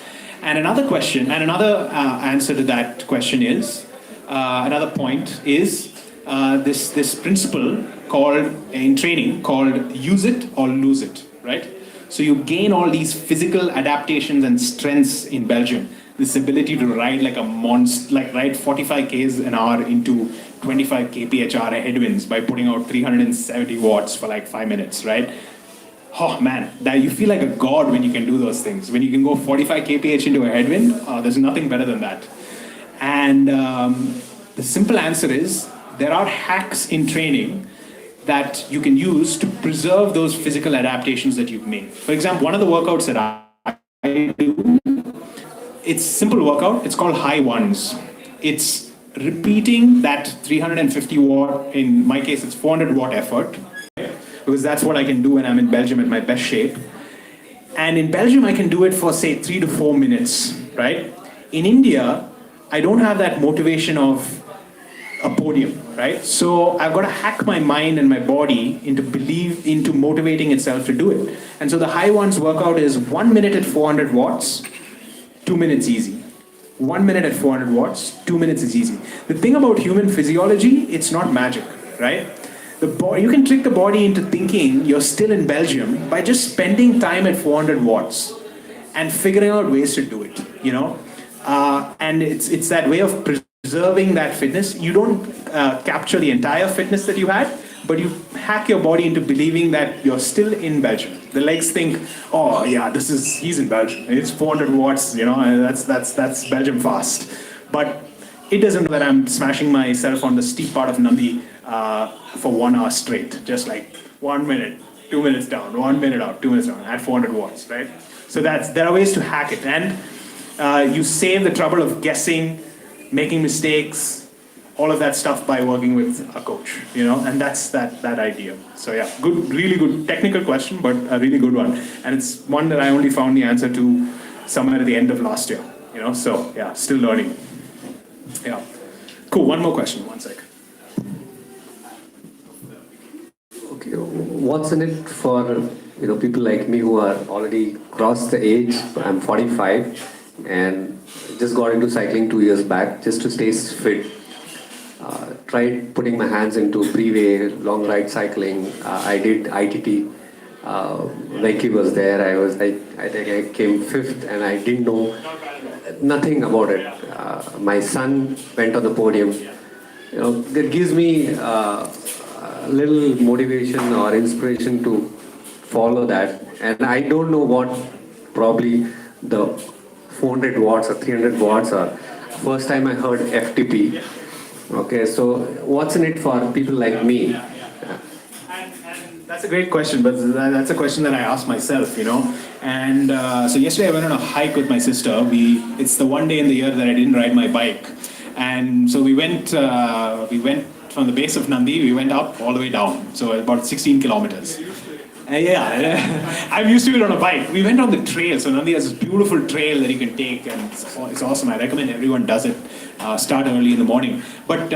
And another question, and another answer to that question is, another point is this principle called, in training, called use it or lose it, right? So you gain all these physical adaptations and strengths in Belgium. This ability to ride like a monster, like ride 45 k's an hour into 25 kphr headwinds by putting out 370 watts for like 5 minutes, right? Oh man, that you feel like a god when you can do those things. When you can go 45 kph into a headwind, there's nothing better than that. And the simple answer is, there are hacks in training that you can use to preserve those physical adaptations that you've made. For example, one of the workouts that I do, it's a simple workout. It's called high ones. It's repeating that 350 watt, in my case, it's 400 watt effort, because that's what I can do when I'm in Belgium at my best shape. And in Belgium, I can do it for, say, 3 to 4 minutes, right? In India, I don't have that motivation of a podium, right? So I've got to hack my mind and my body into motivating itself to do it. And so the high ones workout is 1 minute at 400 watts, 2 minutes easy. 1 minute at 400 watts, 2 minutes is easy. The thing about human physiology, it's not magic, right? You can trick the body into thinking you're still in Belgium by just spending time at 400 watts and figuring out ways to do it, and it's that way of preserving that fitness. You don't capture the entire fitness that you had, but you hack your body into believing that you're still in Belgium. The legs think, oh yeah, he's in Belgium. It's 400 watts, that's Belgium fast. But it doesn't know that I'm smashing myself on the steep part of Nandi for 1 hour straight. Just like 1 minute, 2 minutes down, 1 minute out, 2 minutes down, at 400 watts, right? So there are ways to hack it. And you save the trouble of guessing making mistakes, all of that stuff by working with a coach, and that's that idea. So yeah, good, really good technical question, but a really good one. And it's one that I only found the answer to somewhere at the end of last year, so yeah, still learning. Yeah. Cool, one more question, one sec. Okay, what's in it for people like me who are already crossed the age? I'm 45 and just got into cycling 2 years back just to stay fit. Tried putting my hands into freeway, long ride cycling. I did ITT. Venki was there. I think I came fifth, and I didn't know nothing about it. My son went on the podium. That gives me a little motivation or inspiration to follow that. And I don't know what probably the 400 watts or 300 watts are. First time I heard FTP. Okay, so what's in it for people like me? And that's a great question, but that's a question that I asked myself, And so yesterday I went on a hike with my sister. It's the one day in the year that I didn't ride my bike, and so we went from the base of Nandi. We went up all the way down, so about 16 kilometers. Yeah, I'm used to it on a bike. We went on the trail, so Nandi has this beautiful trail that you can take, and it's awesome. I recommend everyone does it. Start early in the morning. But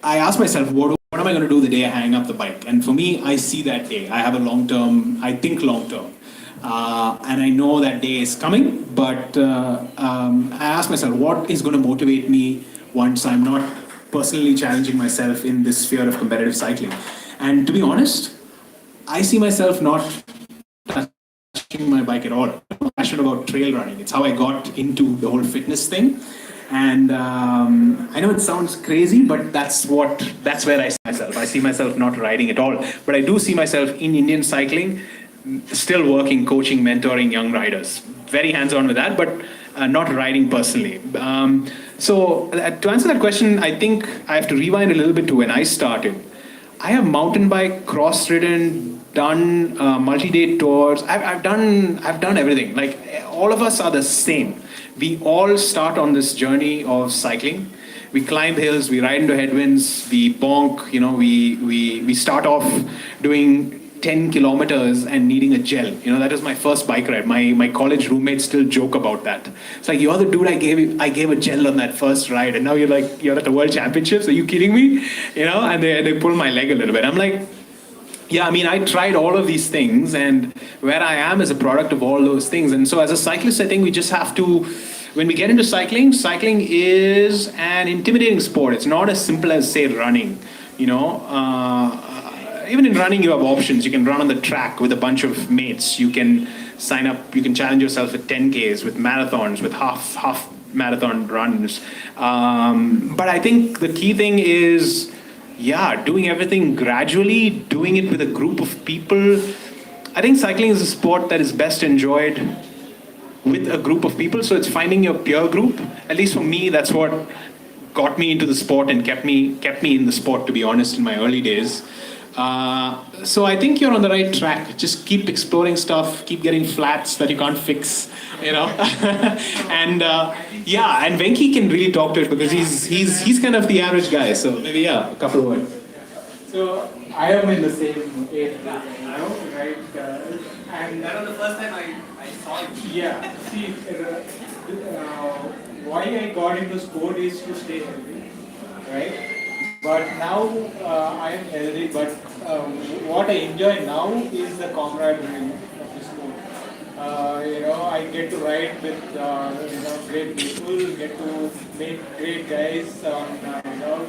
I asked myself, what am I going to do the day I hang up the bike? And for me, I see that day. I have a I think long term. And I know that day is coming, but I asked myself, what is going to motivate me once I'm not personally challenging myself in this sphere of competitive cycling? And to be honest, I see myself not touching my bike at all. I'm passionate about trail running. It's how I got into the whole fitness thing. And I know it sounds crazy, but that's where I see myself. I see myself not riding at all. But I do see myself in Indian cycling, still working, coaching, mentoring young riders. Very hands-on with that, but not riding personally. So to answer that question, I think I have to rewind a little bit to when I started. I have mountain bike, cross-ridden, done multi-day tours. I've done everything. Like all of us are the same. We all start on this journey of cycling. We climb hills, we ride into headwinds, we bonk. We start off doing 10 kilometers and needing a gel. That was my first bike ride. My college roommates still joke about that. It's like, you're the dude I gave a gel on that first ride, and now you're at the World Championships. Are you kidding me? And they pull my leg a little bit. I'm like, yeah, I tried all of these things, and where I am is a product of all those things. And so as a cyclist, I think we just have to, when we get into cycling is an intimidating sport. It's not as simple as, say, running. Even in running, you have options. You can run on the track with a bunch of mates. You can sign up. You can challenge yourself with 10Ks, with marathons, with half marathon runs. But I think the key thing is, doing everything gradually, doing it with a group of people. I think cycling is a sport that is best enjoyed with a group of people. So it's finding your peer group. At least for me, that's what got me into the sport and kept me in the sport, to be honest, in my early days. So I think you're on the right track. Just keep exploring stuff, keep getting flats that you can't fix, and and Venki can really talk to it because he's kind of the average guy. So maybe a couple of words. So I am in the same age, right? And That was the first time I saw it. yeah, see, why I got into sport is to stay healthy, right? But now I am healthy, but what I enjoy now is the camaraderie of the sport. I get to ride with great people, get to meet great guys on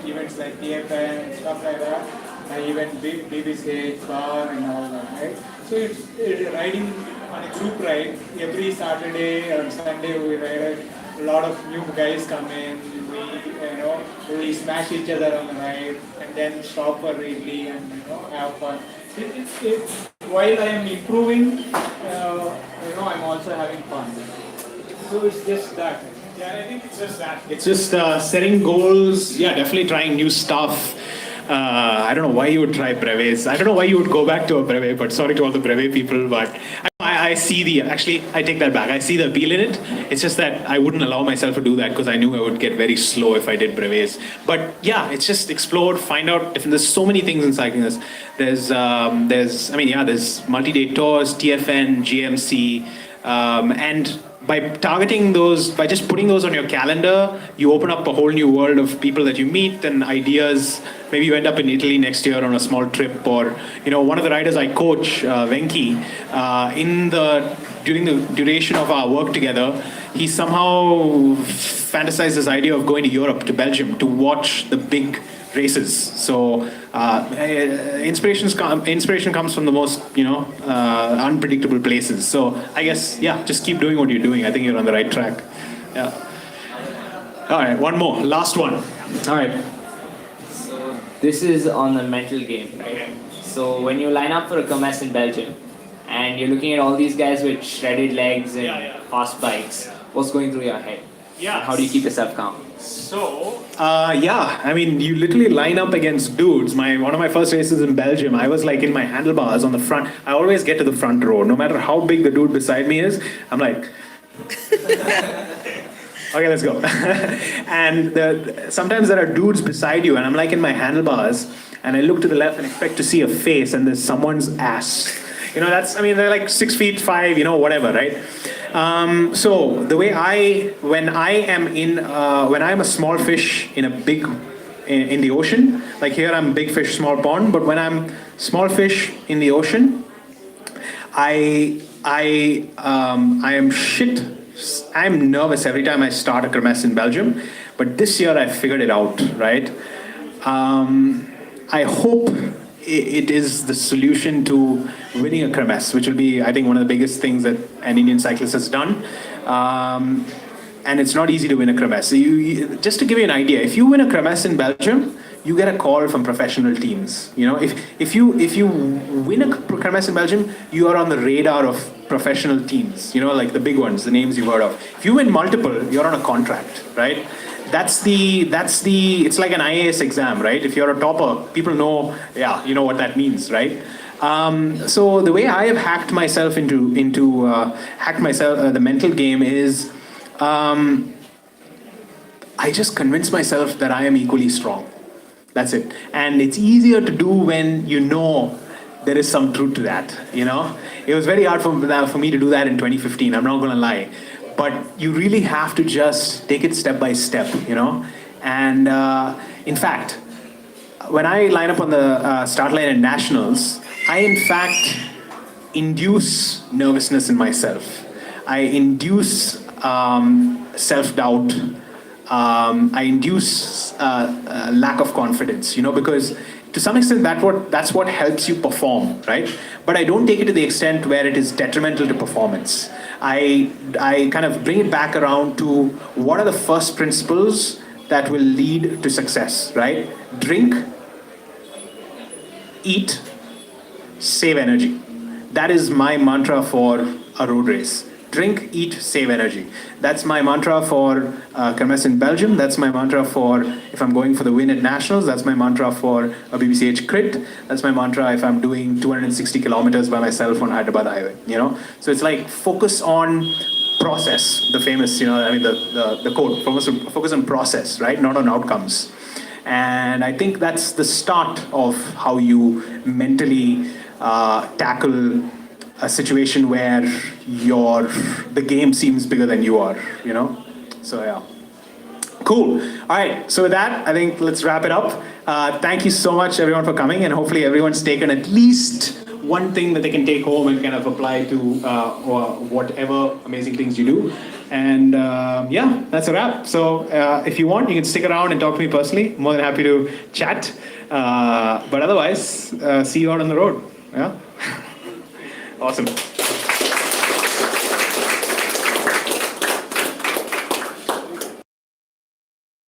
events like TFN and stuff like that. I even BBC bar and all that, right? So it's riding on a group ride. Every Saturday or Sunday we ride. A lot of new guys come in. We smash each other on the ride and then stop for idli and have fun. While I am improving, I'm also having fun. So it's just that. Yeah, I think it's just that. It's just setting goals. Yeah, definitely trying new stuff. I don't know why you would try brevets. I don't know why you would go back to a brevet, but sorry to all the brevet people, but I I see actually, I take that back. I see the appeal in it. It's just that I wouldn't allow myself to do that because I knew I would get very slow if I did brevets. But yeah, it's just explore, find out different, there's so many things in cycling. There's multi-day tours, TFN, GMC, and by targeting those, by just putting those on your calendar, you open up a whole new world of people that you meet and ideas. Maybe you end up in Italy next year on a small trip, or one of the riders I coach, Venki, during the duration of our work together, he somehow fantasized this idea of going to Europe, to Belgium, to watch the big races. So inspiration comes from the most unpredictable places. So I guess just keep doing what you're doing. I think you're on the right track. Yeah. All right, one more, last one. All right. So this is on the mental game, right? So when you line up for a kermesse in Belgium, and you're looking at all these guys with shredded legs and fast bikes, what's going through your head? Yeah. How do you keep yourself calm? So, you literally line up against dudes. One of my first races in Belgium, I was like in my handlebars on the front. I always get to the front row. No matter how big the dude beside me is, I'm like, okay, let's go. And sometimes there are dudes beside you, and I'm like in my handlebars, and I look to the left and expect to see a face, and there's someone's ass. They're like 6'5", whatever, right? So the way when I'm a small fish in the ocean, like here I'm big fish, small pond, but when I'm small fish in the ocean, I am shit. I'm nervous every time I start a kermesse in Belgium, but this year I figured it out, right? I hope it is the solution to winning a kermesse, which will be, I think, one of the biggest things that an Indian cyclist has done. And it's not easy to win a kermesse. Just to give you an idea, if you win a kermesse in Belgium, you get a call from professional teams. If you win a kermesse in Belgium, you are on the radar of professional teams. Like the big ones, the names you've heard of. If you win multiple, you're on a contract, right? It's like an IAS exam, right? If you're a topper, people know, you know what that means, right? So the way I have hacked myself the mental game is, I just convince myself that I am equally strong. That's it. And it's easier to do when there is some truth to that, It was very hard for me to do that in 2015, I'm not going to lie. But you really have to just take it step by step, And in fact, when I line up on the start line at nationals, I in fact induce nervousness in myself. I induce self-doubt. I induce lack of confidence, because to some extent that's what helps you perform, right? But I don't take it to the extent where it is detrimental to performance. I kind of bring it back around to what are the first principles that will lead to success, right? Drink, eat, save energy. That is my mantra for a road race. Drink, eat, save energy. That's my mantra for kermesse in Belgium. That's my mantra for if I'm going for the win at nationals. That's my mantra for a BBCH crit. That's my mantra if I'm doing 260 kilometers by myself on Hyderabad highway. So it's like focus on process. The famous, the quote: focus on process, right? Not on outcomes. And I think that's the start of how you mentally tackle a situation where the game seems bigger than you are, So yeah. Cool. All right. So with that, I think let's wrap it up. Thank you so much, everyone, for coming, and hopefully everyone's taken at least one thing that they can take home and kind of apply to whatever amazing things you do. And that's a wrap. So if you want, you can stick around and talk to me personally. More than happy to chat. But otherwise, see you out on the road. Yeah. Awesome.